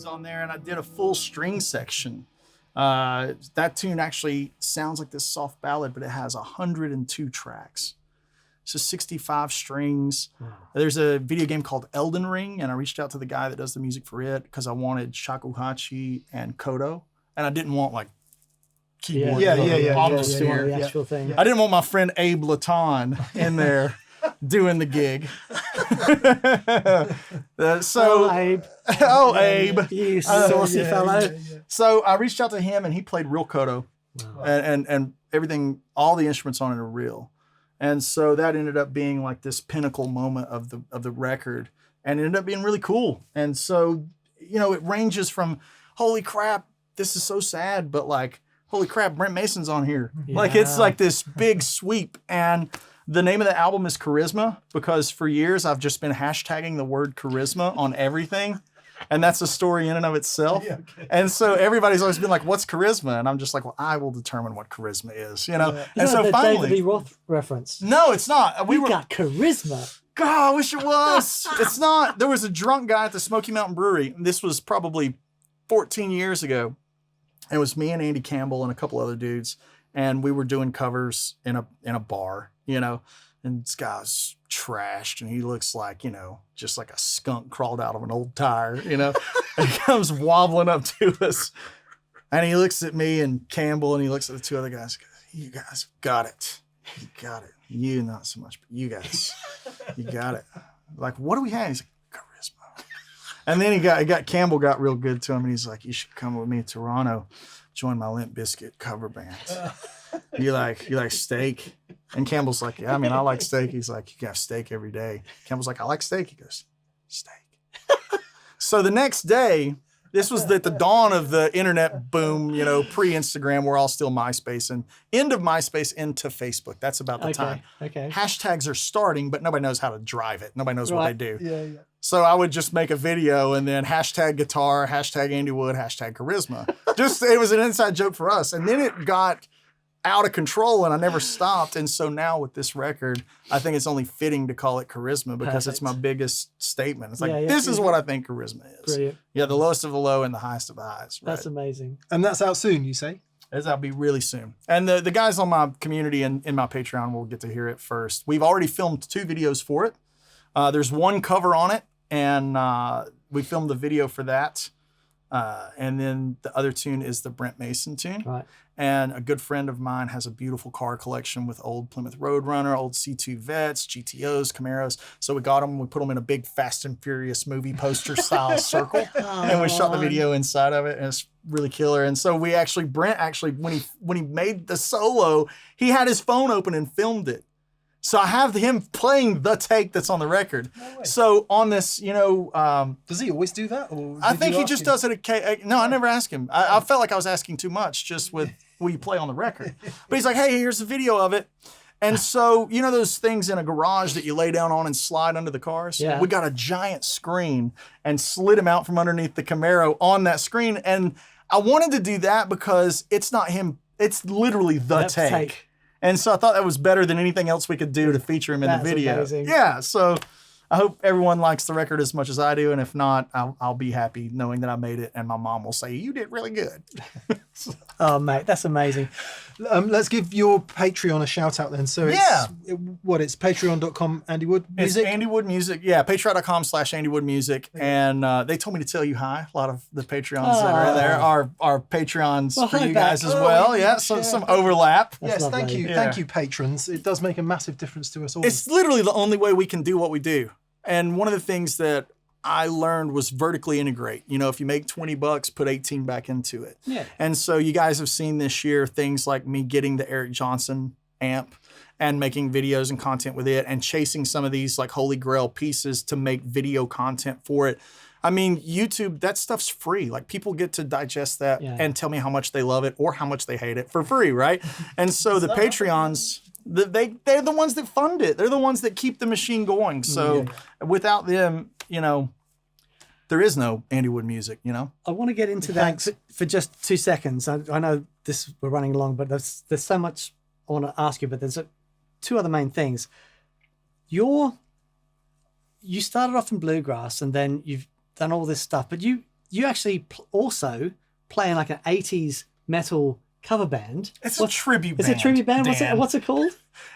On there, and I did a full string section. That tune actually sounds like this soft ballad, but it has 102 tracks. So 65 strings. Wow. There's a video game called Elden Ring, and I reached out to the guy that does the music for it because I wanted shakuhachi and koto, and I didn't want like keyboard. The actual thing. I didn't want my friend Abe Laton in there doing the gig. Abe. Oh, Abe. You saucy fellow. So I reached out to him and he played real koto. Wow. And everything, all the instruments on it are real. And so that ended up being like this pinnacle moment of the record, and it ended up being really cool. And so, you know, it ranges from, holy crap, this is so sad, but like, holy crap, Brent Mason's on here. Yeah. Like, it's like this big sweep. And the name of the album is Charisma because for years I've just been hashtagging the word charisma on everything. And that's a story in and of itself. Yeah, okay. And so everybody's always been like, what's charisma? And I'm just like, well, I will determine what charisma is, you know? Yeah. And so the finally. David Lee Roth reference. No, it's not. We got charisma. God, I wish it was. It's not. There was a drunk guy at the Smoky Mountain Brewery. This was probably 14 years ago. It was me and Andy Campbell and a couple other dudes. And we were doing covers in a bar, you know? And this guy's trashed and he looks like, you know, just like a skunk crawled out of an old tire, you know, and he comes wobbling up to us and he looks at me and Campbell and he looks at the two other guys. You guys got it. You got it. You not so much, but you guys, you got it. Like, what do we have? He's like, charisma. And then Campbell got real good to him and he's like, you should come with me to Toronto, join my Limp Bizkit cover band. You like steak? And Campbell's like, yeah, I mean, I like steak. He's like, you can have steak every day. Campbell's like, I like steak. He goes, steak. So the next day, this was at the dawn of the internet boom, you know, pre-Instagram. We're all still MySpace and end of MySpace into Facebook. That's about the time. Okay. Hashtags are starting, but nobody knows how to drive it. Nobody knows what they do. Yeah. So I would just make a video and then hashtag guitar, hashtag Andy Wood, hashtag charisma. It was an inside joke for us. And then it got out of control and I never stopped. And so now with this record, I think it's only fitting to call it charisma because it's my biggest statement. It's like, this is what I think charisma is. Brilliant. Yeah, the lowest of the low and the highest of the highs. Right? That's amazing. And that's out soon, you say? That'll be really soon. And the guys on my community and in my Patreon will get to hear it first. We've already filmed 2 videos for it. There's one cover on it and we filmed the video for that. And then the other tune is the Brent Mason tune. Right. And a good friend of mine has a beautiful car collection with old Plymouth Roadrunner, old C2 Vets, GTOs, Camaros. So we got them, we put them in a big Fast and Furious movie poster style circle. And we shot the video inside of it, and it's really killer. And so Brent actually, when he made the solo, he had his phone open and filmed it. So I have him playing the take that's on the record. No way. So on this, Does he always do that? Or I did think you he ask just him? does it. No, I never ask him. I felt like I was asking too much just with will you play on the record. But he's like, hey, here's a video of it. And so, those things in a garage that you lay down on and slide under the cars? Yeah. We got a giant screen and slid him out from underneath the Camaro on that screen. And I wanted to do that because it's not him. It's literally the take. And so I thought that was better than anything else we could do to feature him in the video. Amazing. Yeah, so I hope everyone likes the record as much as I do, and if not, I'll be happy knowing that I made it, and my mom will say, you did really good. Oh, mate, that's amazing. Let's give your Patreon a shout out then. So it's patreon.com Andy Wood Music. It's Andy Wood Music. Yeah, patreon.com/Andy Wood Music. And they told me to tell you hi. A lot of the Patreons that are in there are Patreons for hi you back. guys as well. Yeah, so some overlap. Yes, lovely. thank you. Yeah. Thank you, patrons. It does make a massive difference to us all. It's literally the only way we can do what we do. And one of the things that I learned was vertically integrate. If you make $20, put 18 back into it. Yeah. And so you guys have seen this year things like me getting the Eric Johnson amp and making videos and content with it and chasing some of these like holy grail pieces to make video content for it. I mean, YouTube, that stuff's free. Like people get to digest that and tell me how much they love it or how much they hate it for free, right? And so the Patreons, they're the ones that fund it. They're the ones that keep the machine going. So without them, there is no Andy Wood Music, I want to get into that for just 2 seconds. I know we're running along, but there's so much I want to ask you, but there's two other main things. You started off in bluegrass and then you've done all this stuff, but you actually also play in like an 80s metal cover band. It's a tribute band. Is it a tribute band? Dan. What's it called?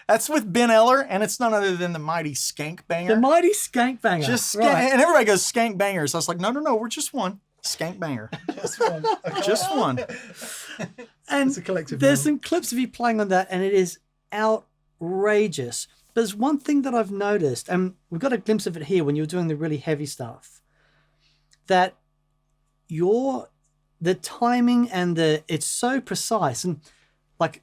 That's with Ben Eller, and it's none other than the Mighty Skankbanger. The Mighty Skankbanger. Just right. And everybody goes Skankbangers. I was like, no, we're just one. Skankbanger. Just one. Just one. And It's a collective there's name. some clips of you playing on that, and it is outrageous. But there's one thing that I've noticed, and we've got a glimpse of it here when you're doing the really heavy stuff, that the timing and it's so precise. And like,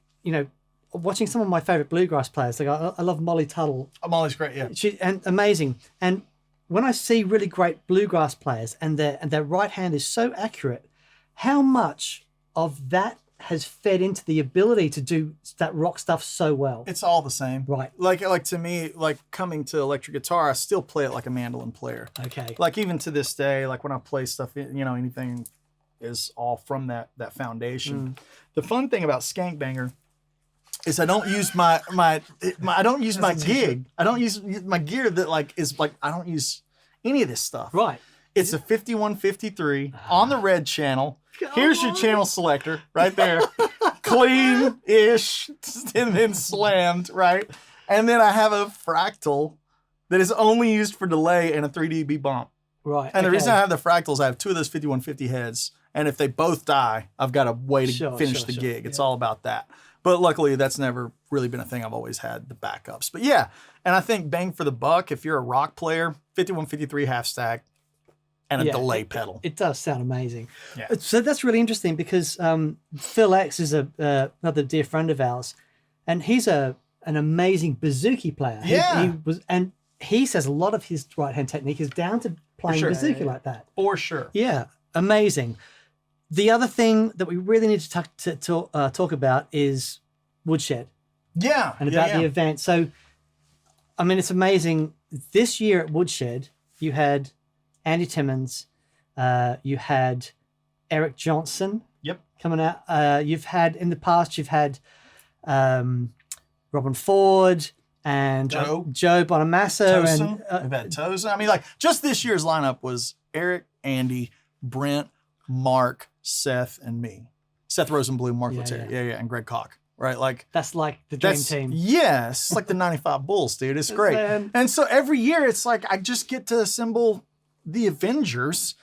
watching some of my favorite bluegrass players, like I love Molly Tuttle. Molly's great, yeah. And amazing. And when I see really great bluegrass players and their right hand is so accurate, how much of that has fed into the ability to do that rock stuff so well? It's all the same. Right. Like to me, like coming to electric guitar, I still play it like a mandolin player. Okay. Like even to this day, like when I play stuff, anything is all from that foundation. The fun thing about Skankbanger is I don't use my gig. I don't use my gear that is I don't use any of this stuff. Right. It's a 5153 on the red channel. Here's your channel selector right there. Clean-ish and then slammed, right? And then I have a fractal that is only used for delay and a 3 dB bump. Right. And the okay. reason I have the fractals, I have two of those 5150 heads. And if they both die, I've got a way to finish the gig. It's all about that. But luckily, that's never really been a thing. I've always had the backups. But yeah, and I think bang for the buck, if you're a rock player, 5153 half stack and a delay pedal. It does sound amazing. Yeah. So that's really interesting because Phil X is another dear friend of ours, and he's an amazing bouzouki player. He says a lot of his right hand technique is down to playing bouzouki like that. For sure. Yeah, amazing. The other thing that we really need to talk about is Woodshed. Yeah. And about the event. So, I mean, it's amazing. This year at Woodshed, you had Andy Timmons, you had Eric Johnson coming out. You've had, in the past, Robin Ford and Joe Bonamassa. Tosin. We've had Tosin. I mean, just this year's lineup was Eric, Andy, Brent, Mark, Seth, and me. Seth Rosenblum, Mark Lettieri, and Greg Koch. Right, that's like the dream team. Yes, it's like the '95 Bulls, dude. It's great. And so every year, it's like I just get to assemble the Avengers,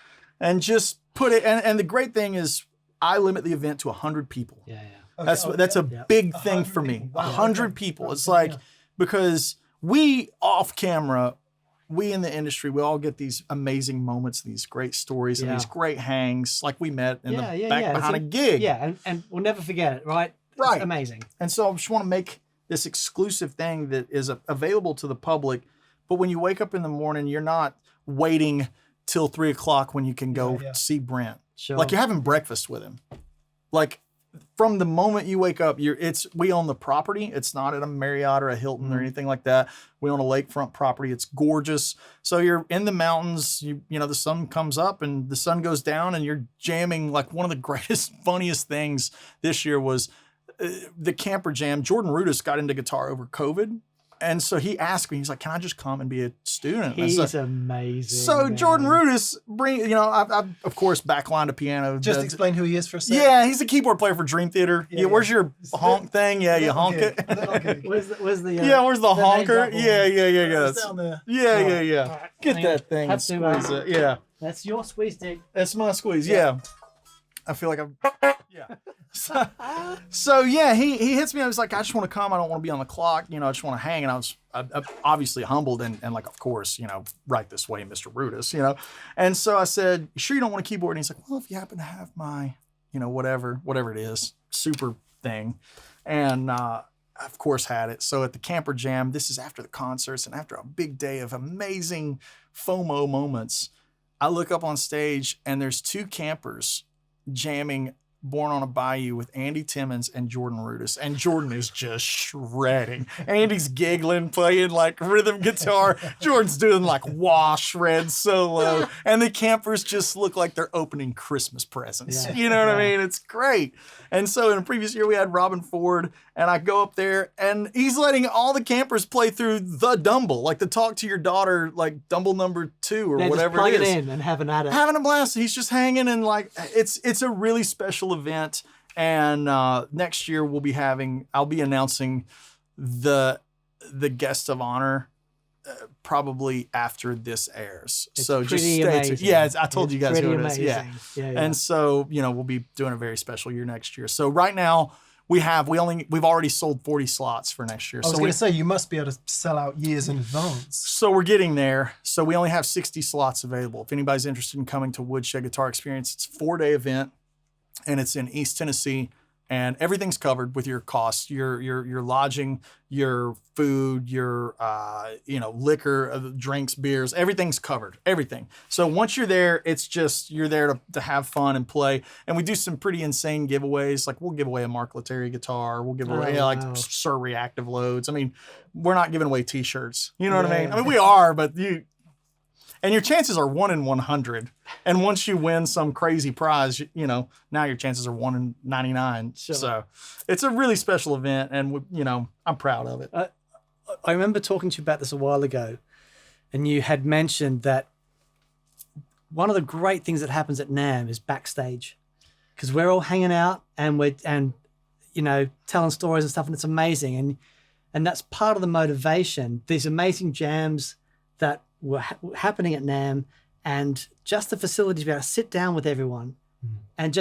and just put it. And the great thing is, I limit the event to 100 people. Yeah. That's a big thing for me. 100 people. It's like, because we off camera, we in the industry, we all get these amazing moments, these great stories, and these great hangs, like we met in the back behind a gig. Yeah, and we'll never forget it, right? Right. It's amazing. And so I just want to make this exclusive thing that is available to the public. But when you wake up in the morning, you're not waiting till 3 o'clock when you can go see Brent. Sure. Like, you're having breakfast with him. Like, from the moment you wake up, we own the property. It's not at a Marriott or a Hilton or anything like that. We own a lakefront property. It's gorgeous. So you're in the mountains. You know, the sun comes up and the sun goes down, and you're jamming. Like, one of the greatest, funniest things this year was the camper jam. Jordan Rudess got into guitar over COVID. And so he asked me, he's like, can I just come and be a student? He's amazing. So man. Jordan Rudess, I've of course backlined a piano. Just explain who he is for a second. Yeah, he's a keyboard player for Dream Theater. Yeah, where's your honk thing? Yeah, you honk it. Where's the where's the honker? Yeah. It's down there. Yeah. Get that thing and squeeze it. Yeah. That's your squeeze stick. That's my squeeze. Yeah. I feel like I'm. Yeah. So yeah, he hits me. I was like, I just want to come. I don't want to be on the clock. I just want to hang. And I was obviously humbled and like, of course, right this way, Mr. Rudess, And so I said, you sure you don't want a keyboard? And he's like, well, if you happen to have my, whatever it is, super thing. And of course had it. So at the camper jam, this is after the concerts and after a big day of amazing FOMO moments, I look up on stage and there's 2 campers jamming Born on a Bayou with Andy Timmons and Jordan Rudess. And Jordan is just shredding. Andy's giggling, playing like rhythm guitar. Jordan's doing like wah shred solo. And the campers just look like they're opening Christmas presents. Yeah. You know what I mean? It's great. And so in a previous year, we had Robin Ford, and I go up there and he's letting all the campers play through the Dumble, like the Talk to Your Daughter, like Dumble number 2 or whatever just plug it is. it in and having at it. Having a blast. He's just hanging and like, it's a really special event. And next year I'll be announcing the guest of honor probably after this airs. So just stay tuned. Yeah, I told you guys who it is. Yeah. And so, we'll be doing a very special year next year. So right now we've already sold 40 slots for next year. I was going to say, you must be able to sell out years in advance. So we're getting there. So we only have 60 slots available. If anybody's interested in coming to Woodshed Guitar Experience, it's a 4-day event. And it's in East Tennessee, and everything's covered with your costs, your lodging, your food, your liquor, drinks, beers, everything's covered, everything. So once you're there, it's just you're there to have fun and play. And we do some pretty insane giveaways. Like we'll give away a Mark Lettieri guitar, we'll give away like Suhr reactive loads. I mean, we're not giving away T-shirts. You know what I mean? I mean, we are, but and your chances are 1 in 100. And once you win some crazy prize, now your chances are 1 in 99. Sure. So it's a really special event, and I'm proud of it. I remember talking to you about this a while ago, and you had mentioned that one of the great things that happens at NAMM is backstage, because we're all hanging out and we're telling stories and stuff, and it's amazing. And that's part of the motivation. These amazing jams that were happening at NAMM, and just the facility to be able to sit down with everyone and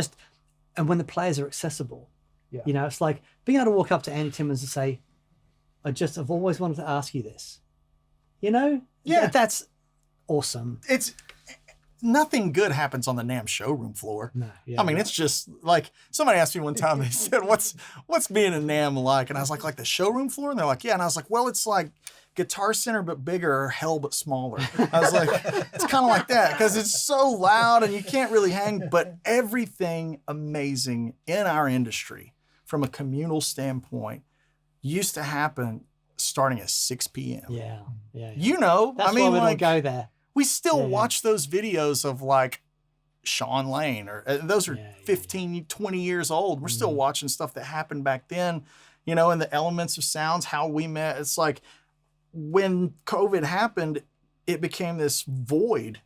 when the players are accessible, it's like being able to walk up to Andy Timmons and say, I've always wanted to ask you this, that's awesome. It's nothing good happens on the NAMM showroom floor. No, it's just like somebody asked me one time, they said, what's being a NAMM like? And I was like the showroom floor? And they're like, yeah. And I was like, well, it's like Guitar Center but bigger, or hell but smaller. I was like, it's kind of like that, because it's so loud and you can't really hang. But everything amazing in our industry from a communal standpoint used to happen starting at 6 p.m. Yeah. That's why we don't go there. We still watch those videos of like Sean Lane, or those are 15, 20 years old. We're still watching stuff that happened back then, and the elements of sounds, how we met. It's like, when COVID happened, it became this void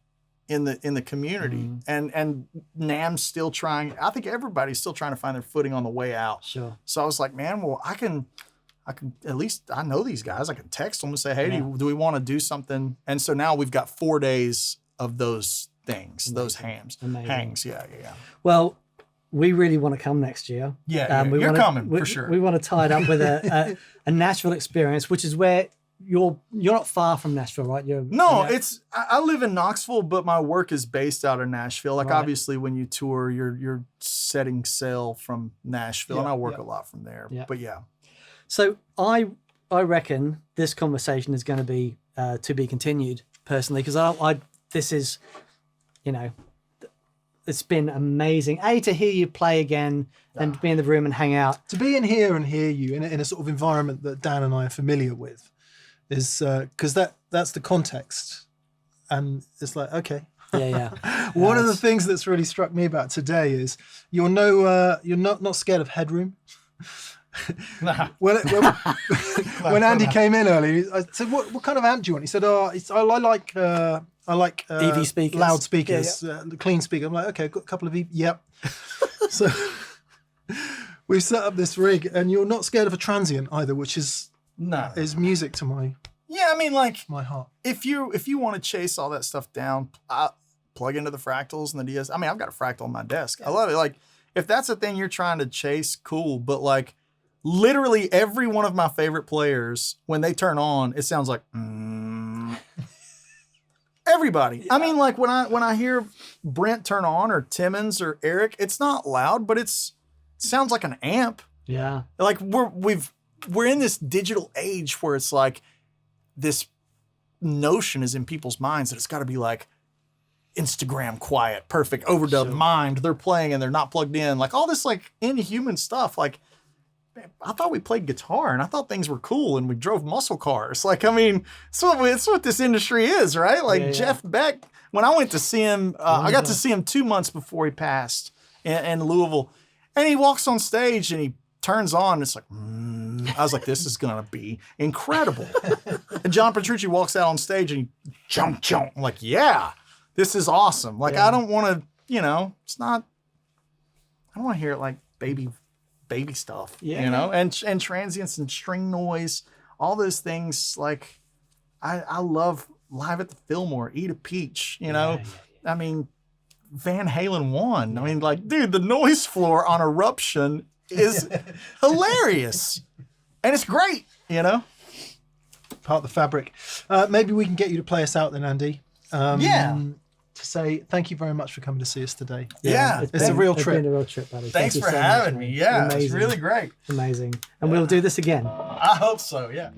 in the community, and NAMM's still trying. I think everybody's still trying to find their footing on the way out. Sure. So I was like, man, well, I can at least, I know these guys. I can text them and say, hey, do we want to do something? And so now we've got 4 days of those things, those Amazing. hangs. Yeah, yeah, yeah. Well, we really want to come next year. Yeah, we you're wanna- coming we, for sure. We want to tie it up with a Nashville experience, which is where you're not far from Nashville, right? No, I live in Knoxville, but my work is based out of Nashville. Like Right. obviously when you tour, you're setting sail from Nashville, and I work yeah. a lot from there. Yeah. But yeah. So I reckon this conversation is going to be to be continued personally, because this is, you know, it's been amazing. To hear you play again and be in the room and hang out. To be in here and hear you in a sort of environment that Dan and I are familiar with is because that's the context, and it's like, okay. Yeah. One of the things that's really struck me about today is you're not scared of headroom. Nah. When Andy came in earlier, I said, "What kind of amp do you want?" He said, I like EV speakers. loudspeakers, clean speaker." I'm like, "Okay, got a couple of EV." Yep. So we've set up this rig, and you're not scared of a transient either, which is music to my Yeah, I mean, like my heart. if you want to chase all that stuff down, plug into the fractals and the DS. I mean, I've got a fractal on my desk. I love it. Like if that's the thing you're trying to chase, cool. But like literally every one of my favorite players, when they turn on, it sounds like everybody. Yeah. I mean, like when I hear Brent turn on or Timmons or Eric, it's not loud, but it sounds like an amp. Yeah. Like we're in this digital age where it's like this notion is in people's minds that it's got to be like Instagram quiet, perfect, overdub, mind. They're playing and they're not plugged in. Like all this like inhuman stuff. Like I thought we played guitar and I thought things were cool and we drove muscle cars. Like, I mean, it's what this industry is, right? Like Jeff Beck, when I went to see him, I got to see him 2 months before he passed in Louisville. And he walks on stage and he turns on. And it's like, I was like, this is going to be incredible. And John Petrucci walks out on stage and he jump. I'm like, yeah, this is awesome. Like, I don't want to, it's not, I don't want to hear it like baby stuff, and transients and string noise, all those things. Like I love Live at the Fillmore, Eat a Peach, I mean, Van Halen 1. I mean, like, dude, the noise floor on Eruption is hilarious and it's great, Part of the fabric. Maybe we can get you to play us out then, Andy. To say thank you very much for coming to see us today. It's a real trip. It's been a real trip, buddy. Thanks for having me. Yeah, it's really great. Amazing. And we'll do this again. I hope so, yeah.